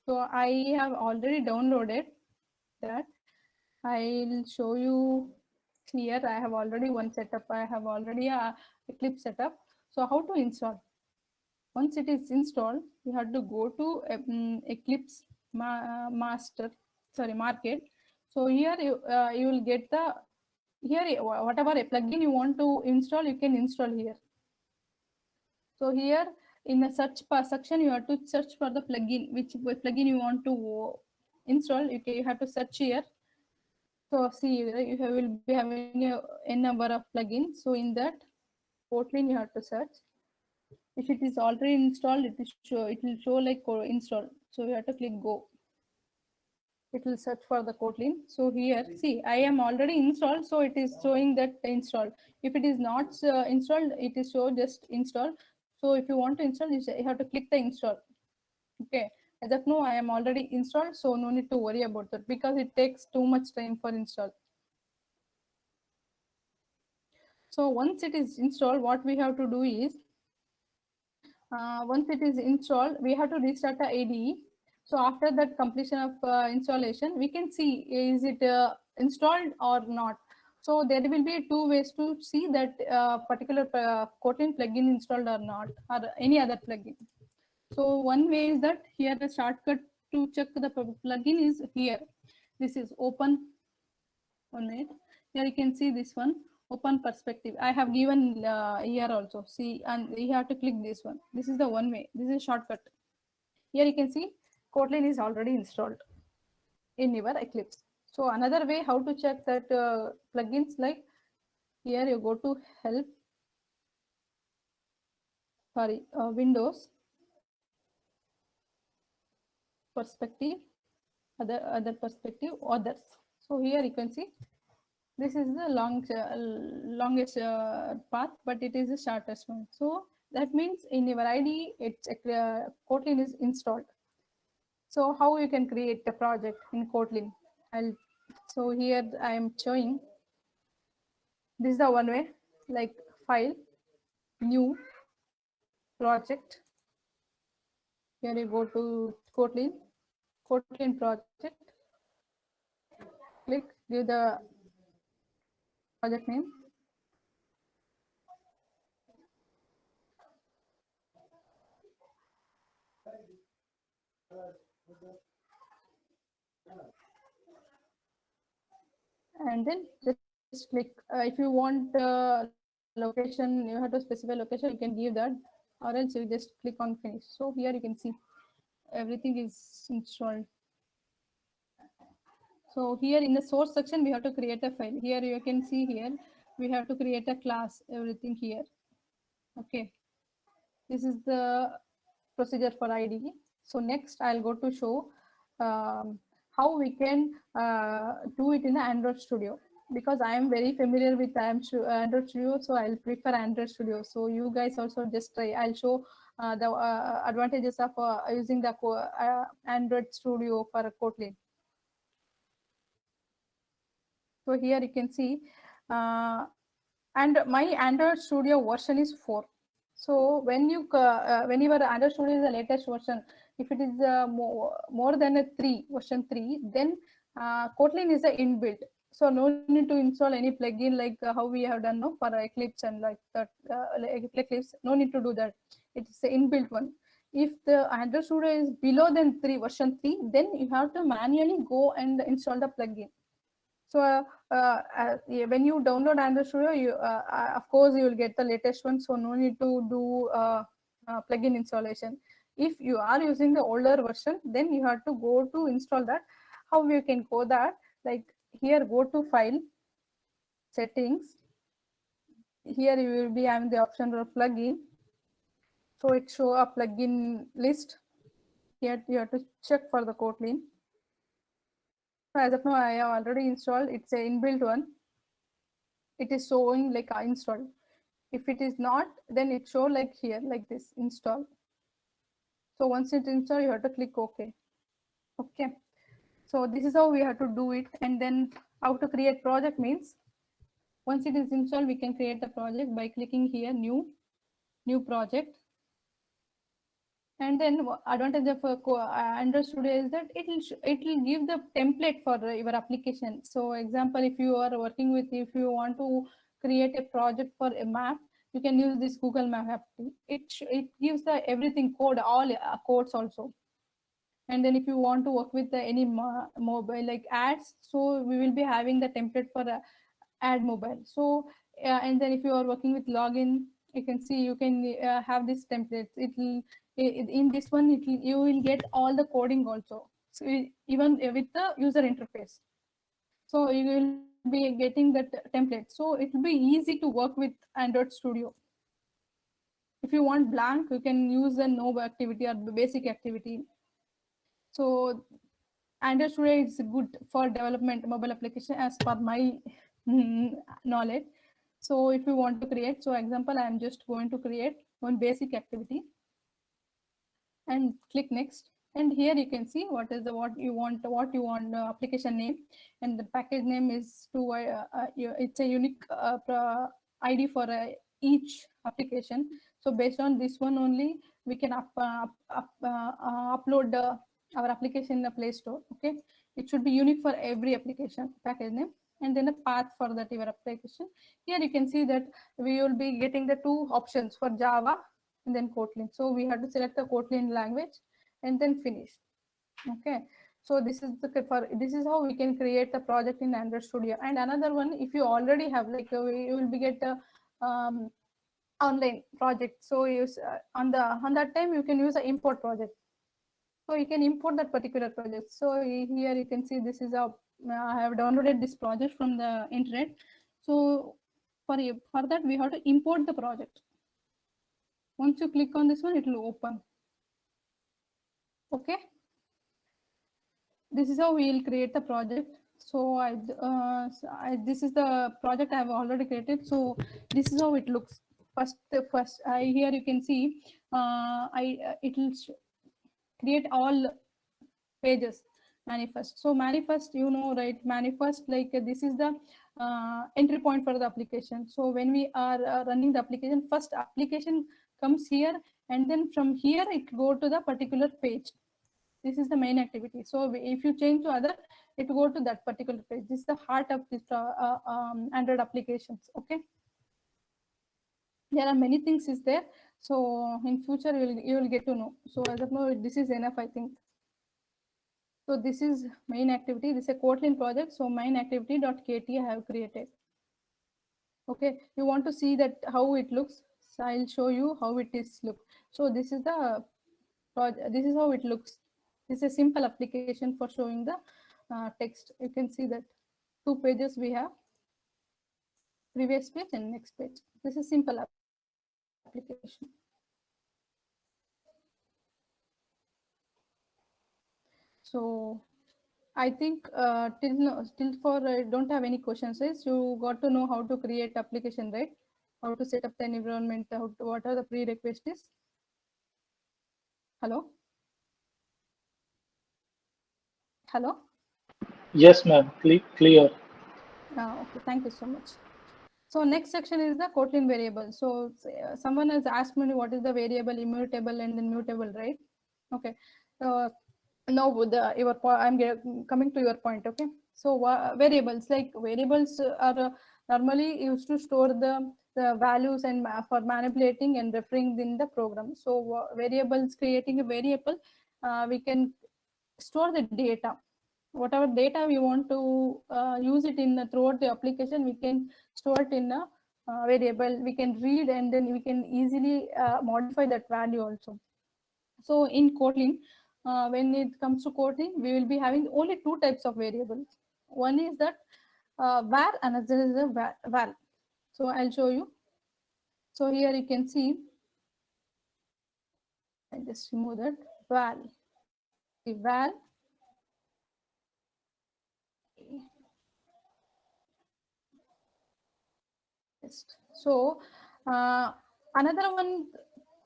So I have already downloaded that. I'll show you here. I have already one setup. I have already a Eclipse setup. So how to install? Once it is installed, you have to go to Eclipse market. So here you will get the whatever a plugin you want to install, you can install here. So here in the search section, you have to search for the plugin, which plugin you want to install. You have to search here. So see, you will be having a number of plugins. So in that Kotlin, you have to search. If it is already installed, it will show like install. So you have to click go. It will search for the Kotlin. So here, see, I am already installed, so it is showing that installed. If it is not installed, it is show just install. So if you want to install, you have to click the install. Okay, as of now, I am already installed, so no need to worry about that because it takes too much time for install. So once it is installed, what we have to do is, once it is installed, we have to restart the IDE. So after that completion of installation, we can see is it installed or not. So there will be two ways to see that particular Kotlin plugin installed or not, or any other plugin. So one way is that here the shortcut to check the plugin is here. This is open. 1 minute. Here you can see this one, open perspective. I have given here also. See, and you have to click this one. This is the one way. This is a shortcut. Here you can see Kotlin is already installed in your Eclipse. So another way how to check that plugins, like here you go to help, Windows, perspective, other perspective, others. So here you can see this is the longest path, but it is the shortest one. So that means in your IDE, it's Kotlin is installed. So how you can create a project in Kotlin? So here I am showing. This is the one way, like file, new, project. Here you go to Kotlin project. Click, give the project name. And then just click. If you want location, you have to specify location, you can give that, or else you just click on finish. So here you can see everything is installed. So here in the source section, we have to create a file. Here you can see here, we have to create a class, everything here. Okay. This is the procedure for IDE. So next I'll go to show how we can do it in the Android Studio, because I am very familiar with Android Studio, so I'll prefer Android Studio. So you guys also just try. I'll show the advantages of using the Android Studio for Kotlin. So here you can see, and my Android Studio version is 4. So when you when your Android Studio is the latest version, if it is more than a version 3, then Kotlin is the inbuilt. So no need to install any plugin like how we have done for Eclipse and like that Eclipse. No need to do that. It's the inbuilt one. If the Android Studio is below than version 3, then you have to manually go and install the plugin. So when you download Android Studio, you of course you will get the latest one. So no need to do plugin installation. If you are using the older version, then you have to go to install that. How you can go that? Like here, go to File, Settings. Here you will be having the option for plugin. So it show a plugin list. Here you have to check for the Kotlin. So as of now, I have already installed. It's an inbuilt one. It is showing like installed. If it is not, then it show like here, like this, install. So once it's installed, you have to click OK. Okay. So this is how we have to do it. And then how to create project means, once it is installed, we can create the project by clicking here, new project. And then advantage of Android Studio is that it will give the template for your application. So example, if you are working with, if you want to create a project for a map, you can use this Google Map app. It gives the everything code, all codes also. And then if you want to work with any mobile like ads, so we will be having the template for ad mobile. So and then if you are working with login, you can see you can have this template. It will in this one you will get all the coding also, so even with the user interface. So you will be getting that template. So it will be easy to work with Android Studio. If you want blank, you can use a no activity or basic activity. So Android Studio is good for development mobile application as per my knowledge. So if you want to create, so example, I am just going to create one basic activity and click next. And here you can see what is what you want application name, and the package name is to it's a unique ID for each application. So based on this one only, we can upload our application in the Play Store. Okay, it should be unique for every application package name, and then a path for that your application. Here you can see that we will be getting the two options for Java and then Kotlin. So we have to select the Kotlin language and then finish. Okay, so this is how we can create a project in Android Studio. And another one, if you already have, like you will be get a online project, so use on that time you can use an import project, so you can import that particular project. So here you can see this is how I have downloaded this project from the internet. So for that we have to import the project. Once you click on this one, it will open. Okay, this is how we will create the project. So this is the project I have already created. So this is how it looks. First here you can see it will create all pages. Manifest. So manifest, you know, right? Manifest, like this is the entry point for the application. So when we are running the application, first application comes here, and then from here it go to the particular page. This is the main activity. So if you change to other, it will go to that particular page. This is the heart of this Android applications. Okay, there are many things is there. So in future you will get to know. So as of now, this is enough, I think. So this is main activity. This is a Kotlin project. So main activity.kt I have created. Okay, you want to see that how it looks. So I'll show you how it is look. So this is the project. This is how it looks. This is a simple application for showing the text. You can see that 2 pages we have. Previous page and next page. This is simple application. So I think till for don't have any questions. Is you got to know how to create application, right? How to set up the environment, what are the prerequisites. Hello? Hello? Yes, ma'am. Clear. Okay, thank you so much. So next section is the Kotlin variable. So someone has asked me what is the variable, immutable, and then mutable, right? Okay. Now I'm coming to your point. Okay. So variables, like variables are normally used to store the values and for manipulating and referring in the program. So variables, creating a variable, we can store the data. Whatever data we want to use it in throughout the application, we can store it in a variable. We can read, and then we can easily modify that value also. So in Kotlin, when it comes to Kotlin, we will be having only 2 types of variables. One is that var, another is a val. So I'll show you. So here you can see, I just remove that val. The val. So another one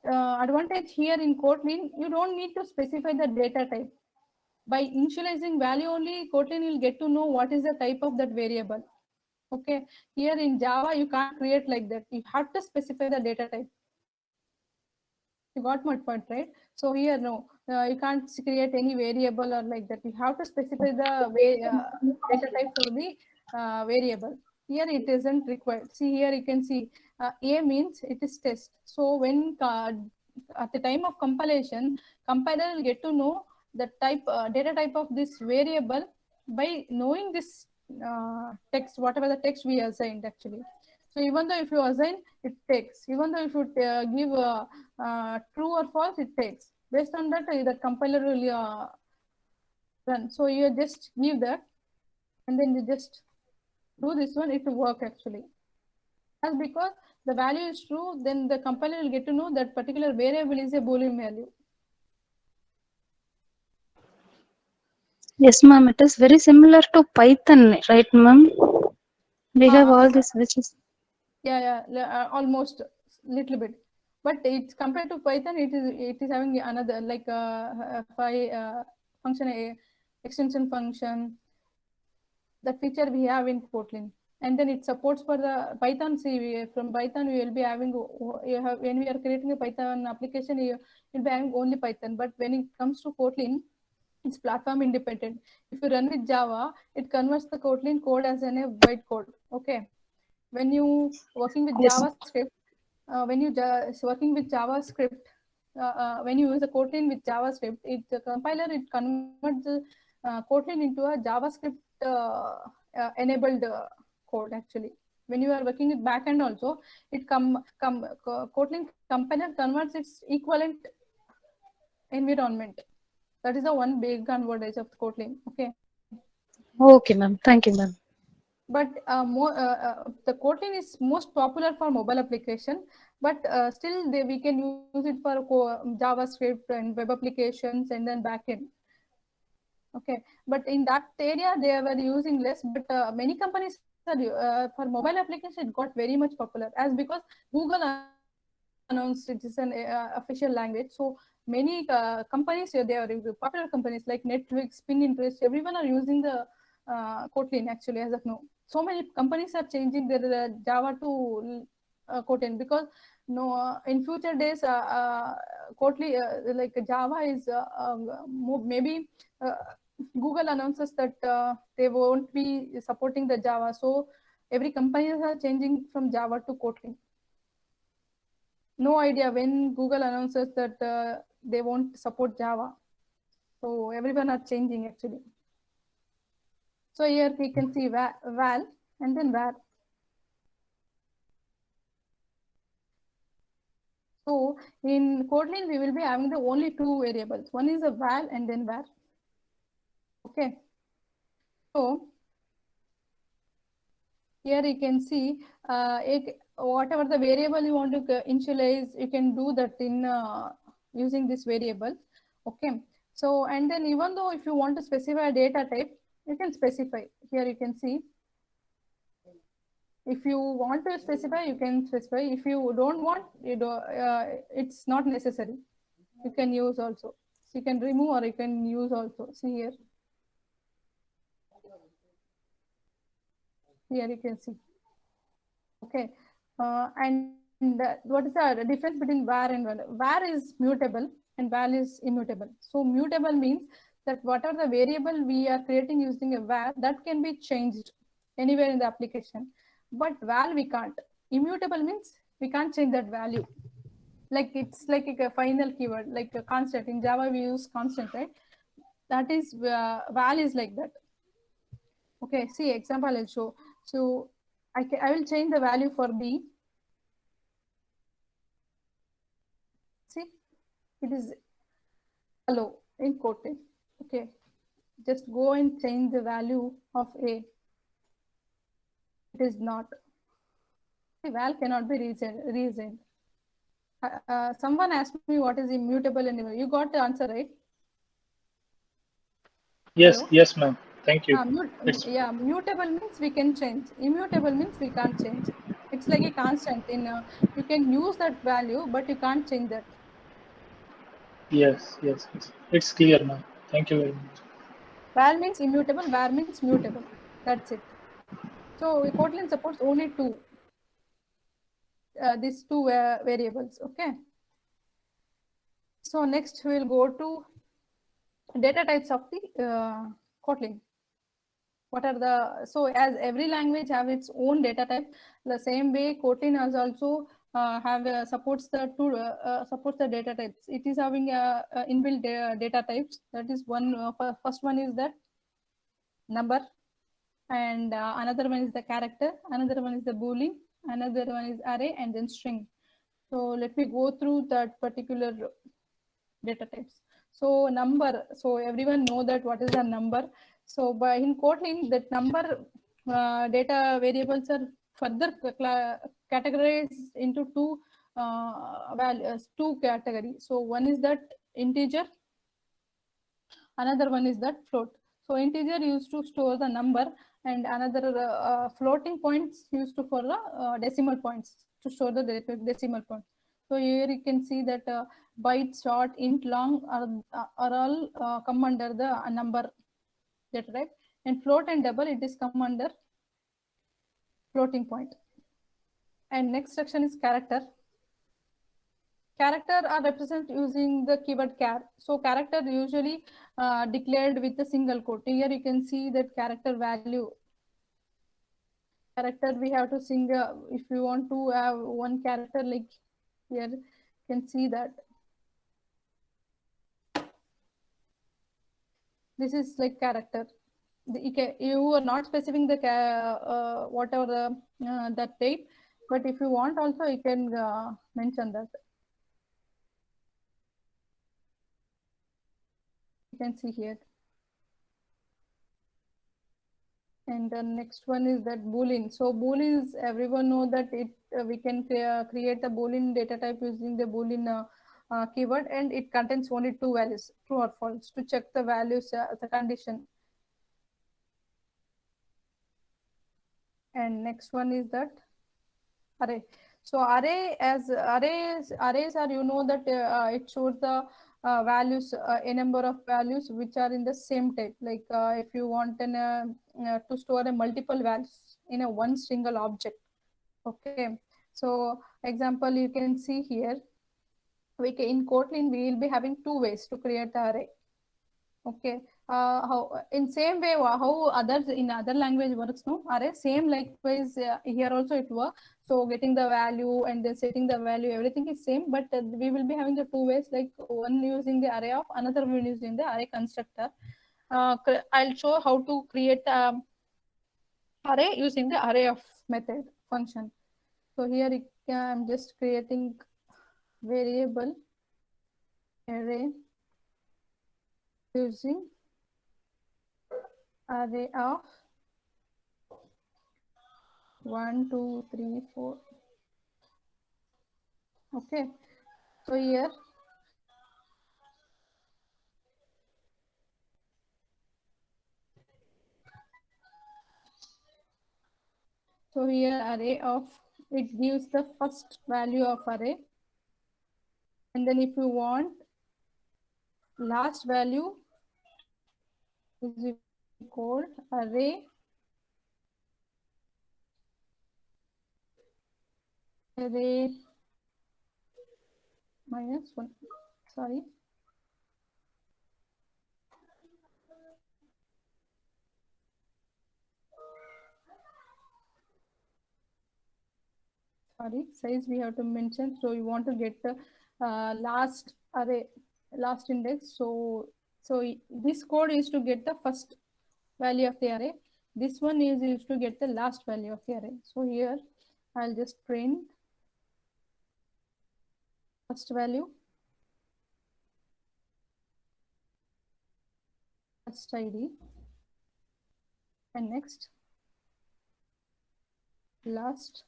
advantage here in Kotlin, you don't need to specify the data type. By initializing value only, Kotlin will get to know what is the type of that variable. Okay, here in Java, you can't create like that. You have to specify the data type. You got my point, right? So here, no, you can't create any variable or like that. You have to specify the data type for the variable. Here it isn't required. See here, you can see A means it is test. So when at the time of compilation, compiler will get to know the type data type of this variable by knowing this text, whatever the text we assigned actually. So even though if you assign, it takes. Even though if you give true or false, it takes. Based on that, the compiler will run. So you just give that, and then you just do this one. It will work actually. As because the value is true, then the compiler will get to know that particular variable is a Boolean value. Yes, ma'am. It is very similar to Python, right, ma'am? We have all this, which is. Yeah, almost little bit. But it's compared to Python, it is having another like function extension function. That feature we have in Kotlin. And then it supports for the Python. See, from Python we will be having, when we are creating a Python application, you'll be having only Python. But when it comes to Kotlin, it's platform independent. If you run with Java, it converts the Kotlin code as a byte code. Okay. When you working with Yes. JavaScript, working with JavaScript, when you use a Kotlin with JavaScript, the compiler, it converts the Kotlin into a JavaScript enabled code actually. When you are working with backend also, it Kotlin compiler converts its equivalent environment. That is the one big advantage of Kotlin. Okay. Okay, ma'am. Thank you, ma'am. But the Kotlin is most popular for mobile application, but still we can use it for JavaScript and web applications and then backend. Okay, but in that area they were using less, but many companies are, for mobile application it got very much popular, as because Google announced it is an official language. So many companies, they are popular companies like Netflix, Pinterest, everyone are using the Kotlin actually as of now. So many companies are changing their Java to Kotlin, because in future days Kotlin, like Java is maybe Google announces that they won't be supporting the Java, so every company are changing from Java to Kotlin. No idea when Google announces that they won't support Java, so everyone are changing actually. So here we can see val and then var. So in Kotlin we will be having the only two variables. One is a val and then var. Okay. So here you can see whatever the variable you want to initialize, you can do that in using this variable. Okay. So and then even though if you want to specify a data type, you can specify. Here you can see. If you want to specify, you can specify. If you don't want, it's not necessary. You can use also. So you can remove or you can use also. See here. Here you can see. Okay. And what is the difference between var and val? Var is mutable and val is immutable. So mutable means that whatever the variable we are creating using a var, that can be changed anywhere in the application. But val we can't. Immutable means we can't change that value. Like it's like a final keyword, like a constant. In Java we use constant, right? That is val is like that. Okay, see example I'll show. So I will change the value for B. See, it is hello in Kotlin. Okay, just go and change the value of A. It is not. See, val cannot be reasoned. Someone asked me what is immutable and immutable. You got the answer, right? Yes, Hello? yes, ma'am. Thank you. Yeah, mutable means we can change. Immutable means we can't change. It's like a constant. You can use that value, but you can't change that. Yes, yes, yes. It's clear, ma'am. Thank you very much. Val means immutable, var means mutable. That's it. So Kotlin supports only these two variables. Okay. So next we'll go to data types of the Kotlin. What are the, so as every language have its own data type, the same way Kotlin has also supports the data types. It is having inbuilt data types. That is one. First one is that number, and another one is the character, another one is the boolean, another one is array, and then string. So let me go through that particular data types. So number, so everyone know that what is a number. So by in Kotlin, that number data variables are further categorized into two categories. So one is that integer, another one is that float. So integer used to store the number, and another floating points used to for the decimal points, to store the decimal point. So here you can see that byte, short, int, long are all come under the number data type, and float and double it is come under floating point. And next section is character. Character are represented using the keyword char. So character usually declared with a single quote. Here you can see that character value. Character we have to sing, if you want to have one character, like here you can see that. This is like character. You are not specifying the whatever that date, but if you want also you can mention that. You can see here. And the next one is that boolean. So boolean is, everyone know that it we can create a boolean data type using the boolean keyword, and it contains only two values, true or false, to check the values, the condition. And next one is that array. So arrays are, you know that it shows the values, a number of values which are in the same type. Like if you want to store a multiple values in a one single object. Okay. So example you can see here. In Kotlin we will be having two ways to create the array. Okay. How in same way how others in other language works, no array, same likewise here also it works. So getting the value and then setting the value, everything is same, but we will be having the two ways, like one using the array of, another one using the array constructor. I'll show how to create array using the array of method function. So here I'm just creating variable array using array of 1, 2, 3, 4. Okay. So here array of, it gives the first value of array, and then if you want last value is called array minus 1. Sorry. Size we have to mention. So you want to get the last array, last index. So this code is to get the first value of the array. This one is used to get the last value of the array. So here I'll just print first value, first ID, and next last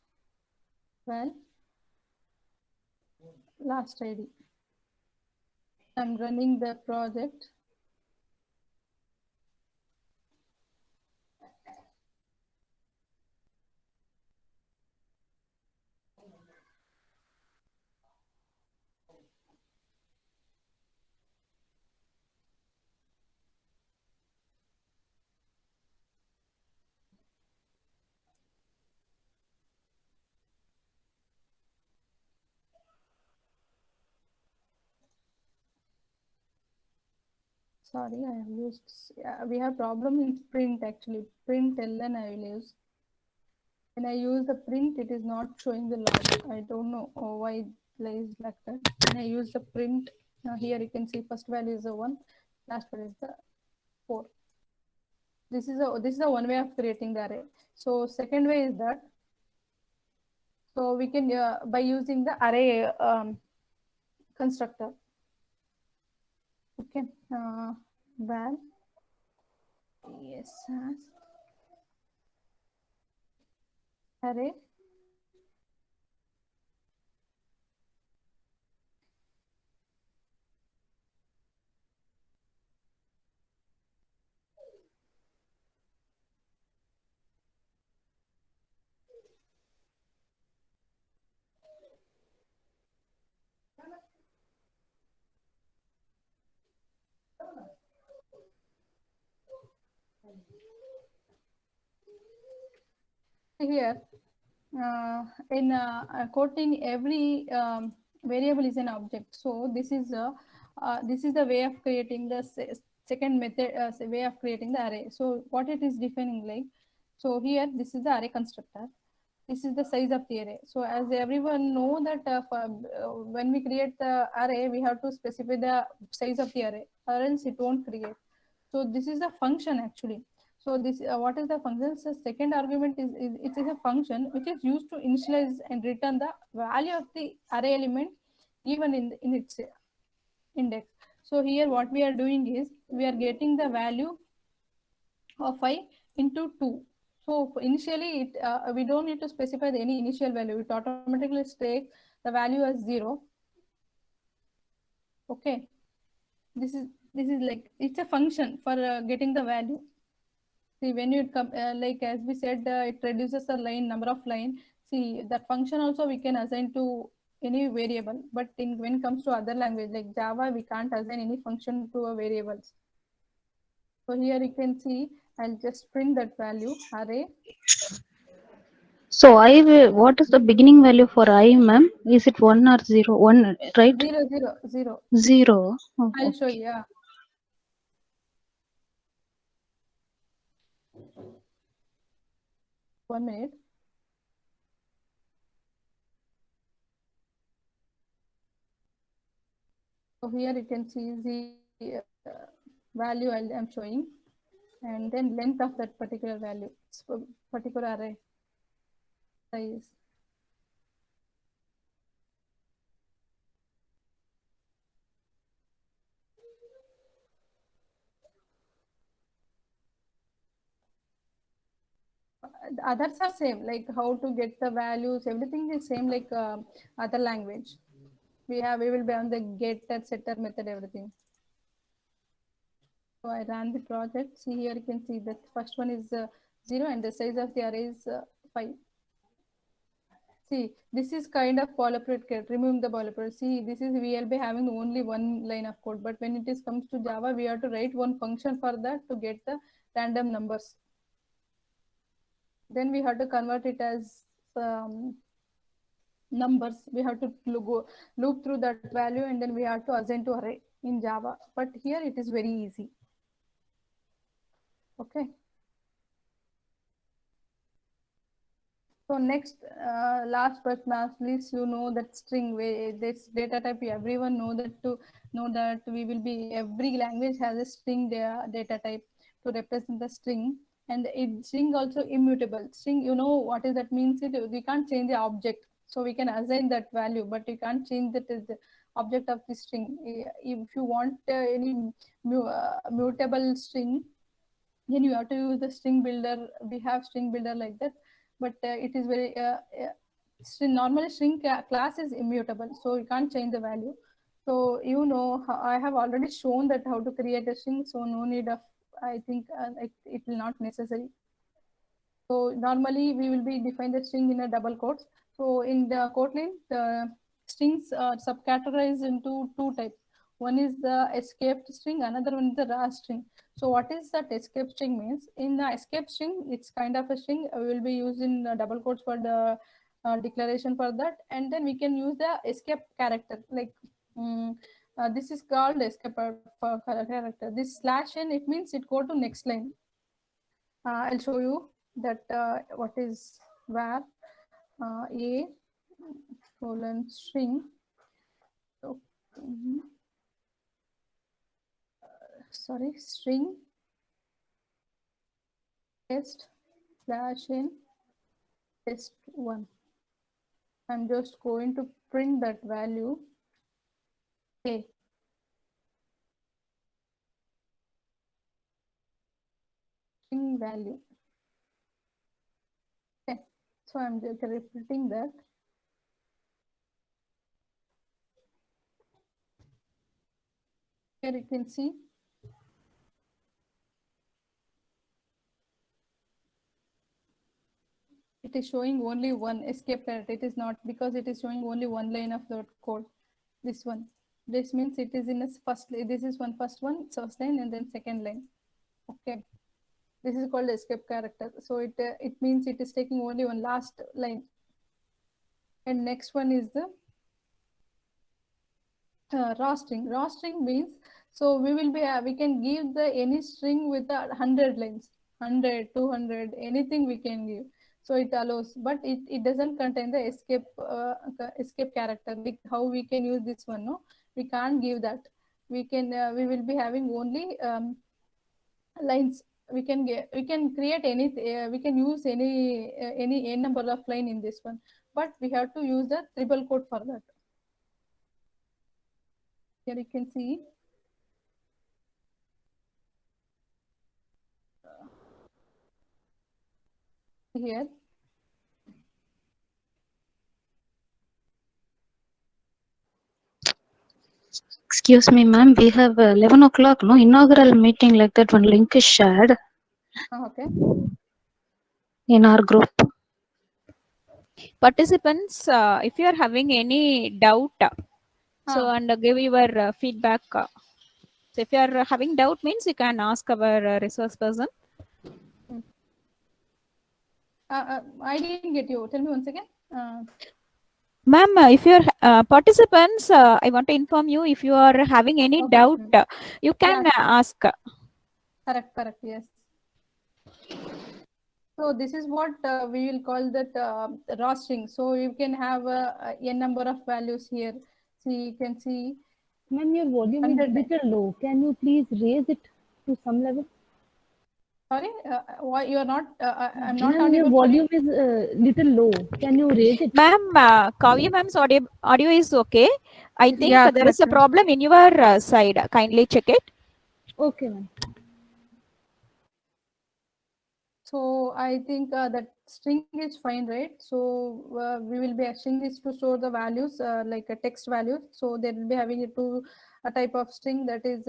last ID. I'm running the project. Sorry, I have used, we have problem in print actually. Print ln I will use. When I use the print, it is not showing the log. I don't know why it is like that. When I use the print, now here you can see first value is the 1, last value is the 4. This is the one way of creating the array. So second way is that, so we can by using the array constructor. Okay, val yes array here in Kotlin, every variable is an object. So this is the way of creating the second method, way of creating the array. So what it is defining like, so here this is the array constructor. This is the size of the array. So as everyone know that when we create the array, we have to specify the size of the array, or else it won't create. So this is the function actually. So this what is the function? So second argument is it is a function which is used to initialize and return the value of the array element given in its index. So here what we are doing is we are getting the value of I into 2. So initially we don't need to specify any initial value. It automatically takes the value as 0. Okay, this is like it's a function for getting the value. See, when you come like as we said, it reduces the number of line. See, that function also we can assign to any variable, but when it comes to other language like Java, we can't assign any function to a variables. So here you can see, I'll just print that value array. So I will, what is the beginning value for I, ma'am? Is it 1 or 0? 1, right? 0, 0, 0. 0. Oh, I'll show you. Yeah. One minute. So here you can see the value I'm showing, and then length of that particular value, particular array size. The others are same, like how to get the values, everything is same like other language. We will be on the getter, setter method, everything. So I ran the project. See here you can see that first one is 0 and the size of the array is 5. See, this is kind of boilerplate code, removing the boilerplate. See, this is we will be having only one line of code, but when it comes to Java, we have to write one function for that to get the random numbers. Then we have to convert it as numbers. We have to loop through that value, and then we have to assign to array in Java. But here it is very easy. Okay. So next, last but not least, you know that string, this data type, everyone know that we will be, every language has a string data type to represent the string, and string also immutable. String, you know what is that means? We can't change the object, so we can assign that value, but you can't change the object of the string. If you want any mutable string, then you have to use the string builder. We have string builder like that, but it is very normally string class is immutable, so you can't change the value. So you know, I have already shown that how to create a string, so no need of, I think it will not necessary. So normally we will be define the string in a double quotes. So in the Kotlin, the strings are subcategorized into two types. One is the escaped string, another one is the raw string. So what is that escape string means? In the escape string, it's kind of a string. We will be using double quotes for the declaration for that, and then we can use the escape character. Like this is called escape for character. This /n, it means it go to next line. I'll show you that what is var a colon string. So, sorry, string test /n test1. I'm just going to print that value. Okay. String value. Okay. So I'm just repeating that. Here you can see it is showing only one escape character. It is not, because it is showing only one line of the code. This one. This means it is in a first. This is first one, first line, and then second line. Okay. This is called escape character. So it means it is taking only one last line. And next one is the raw string. Raw string means, so we will be we can give the any string with 100 lines, 100, 200, anything we can give. So it allows, but it doesn't contain the escape character. How we can use this one? No, we can't give that. We can we will be having only lines. We can create any we can use any n number of line in this one, but we have to use the triple quote for that. Here you can see here. Excuse me, ma'am. We have 11 o'clock, no? Inaugural meeting like that. One link is shared Okay. in our group. Participants, if you are having any doubt, so and give your feedback. So if you are having doubt, means you can ask our resource person. I didn't get you. Tell me once again. Ma'am, if you're participants, I want to inform you, if you are having any Okay. doubt, you can ask. Correct, yes. So this is what we will call that raw string. So you can have a number of values here. See, you can see. Ma'am, your volume is a little low. Can you please raise it to some level? Sorry, why you are not? I'm not Ma'am, your audible. volume is little low. Can you raise it? Ma'am, Kavya ma'am's audio is okay. I think Yeah, there is a problem in your side. Kindly check it. Okay, ma'am. So I think that string is fine, right? So we will be asking this to store the values like a text value. So they will be having a type of string that is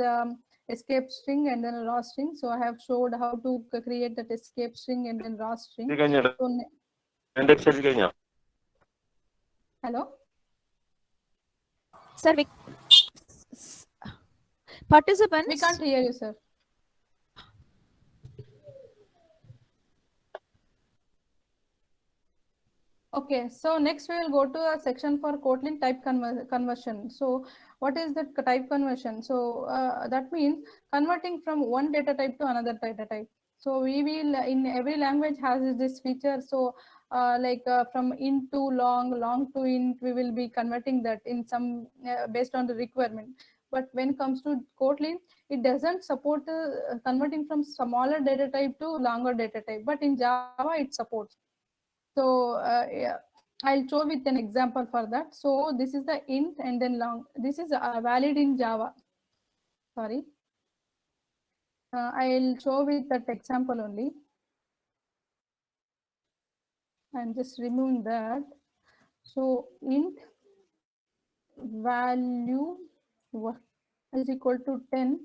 escape string and then a raw string. So I have showed how to create that escape string and then raw string. So, hello? Sir, participants. We can't hear you, sir. Okay, so next we will go to a section for Kotlin type conversion. So what is the type conversion? So that means converting from one data type to another data type. So we will, in every language has this feature. So from int to long to int, we will be converting that in some based on the requirement. But when it comes to Kotlin, it doesn't support converting from smaller data type to longer data type. But in Java, it supports. So yeah, I'll show with an example for that. So this is the int and then long. This is valid in Java. Sorry. I'll show with that example only. I'm just removing that. So int value is equal to 10.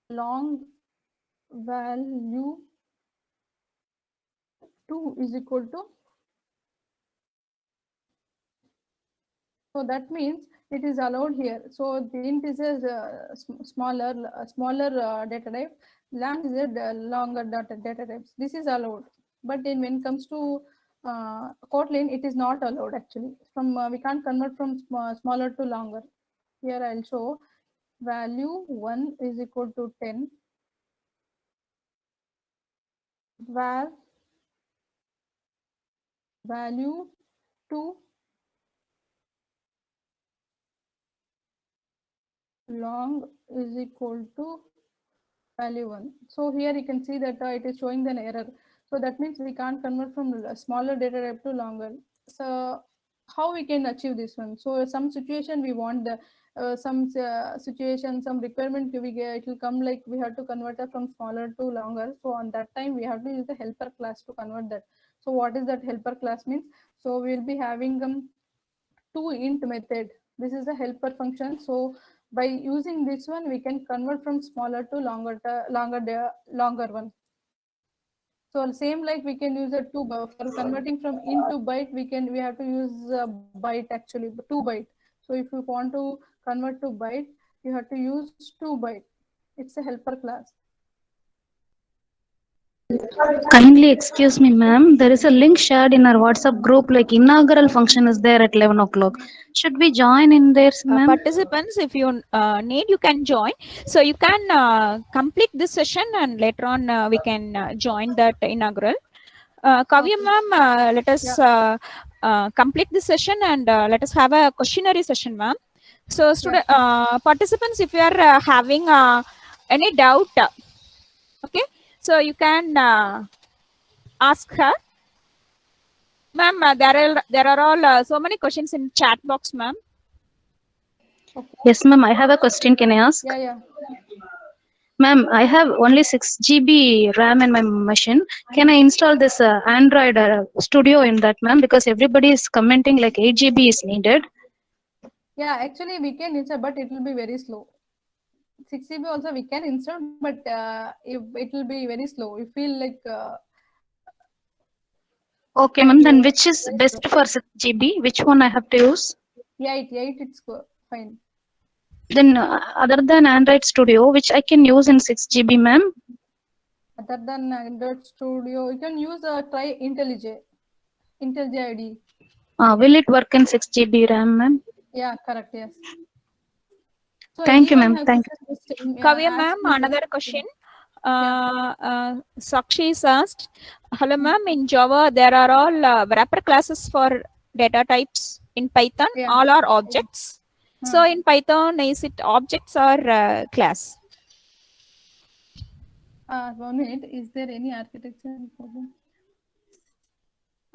Long value 2 is equal to. So that means it is allowed here. So the int is a smaller data type. Lang is a longer data types. This is allowed. But then when it comes to Kotlin, it is not allowed actually. From we can't convert from smaller to longer. Here I'll show value 1 is equal to 10. Var value 2 long is equal to value 1. So here you can see that it is showing an error. So that means we can't convert from a smaller data type to longer. So how we can achieve this one? So some situation we want the some situation, some requirement we get, it will come like we have to convert it from smaller to longer. So on that time we have to use the helper class to convert that. So what is that helper class means? So we will be having toInt method. This is a helper function. So by using this one, we can convert from smaller to longer one. So same like we can use a for converting from int to byte, we have to use byte actually 2 byte. So if you want to convert to byte, you have to use 2 byte. It's a helper class. Kindly excuse me, ma'am. There is a link shared in our WhatsApp group, like inaugural function is there at 11 o'clock. Should we join in there, ma'am? Participants, if you need, you can join. So you can complete this session, and later on we can join that inaugural. Kavya ma'am, let us complete this session, and let us have a questionnaire session, ma'am. So student participants, if you are having any doubt, okay, so you can ask her. Ma'am, there are all so many questions in chat box, ma'am. Yes, ma'am. I have a question. Can I ask? Yeah. Ma'am, I have only 6 GB RAM in my machine. Can I install this Android Studio in that, ma'am? Because everybody is commenting like 8 GB is needed. Yeah, actually we can install, but it will be very slow. 6 GB also we can install, but if it will be very slow. We feel like Okay, ma'am. Then which is best for 6 GB? Which one I have to use? 8 it's fine. Then other than Android Studio, which I can use in 6 GB, ma'am? Other than Android Studio, you can use try IntelliJ IDE. Will it work in 6 GB RAM, ma'am? Yeah, correct. Yes. So Thank you, ma'am. Thank you. Kavya ma'am, another question. Sakshi is asked, hello ma'am, in Java there are all wrapper classes for data types. In Python all are objects. So in Python, is it objects or class? 1 minute. Is there any architecture problem?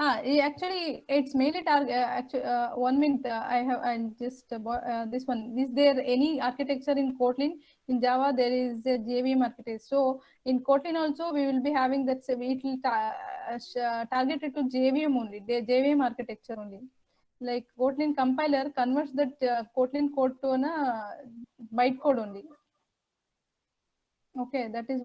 Actually, it's mainly target. 1 minute. I just this one. Is there any architecture in Kotlin? In Java, there is a JVM architecture. So in Kotlin also, we will be having that. It will targeted to JVM only. The JVM architecture only. Like Kotlin compiler converts that Kotlin code to a bytecode only. Okay, that is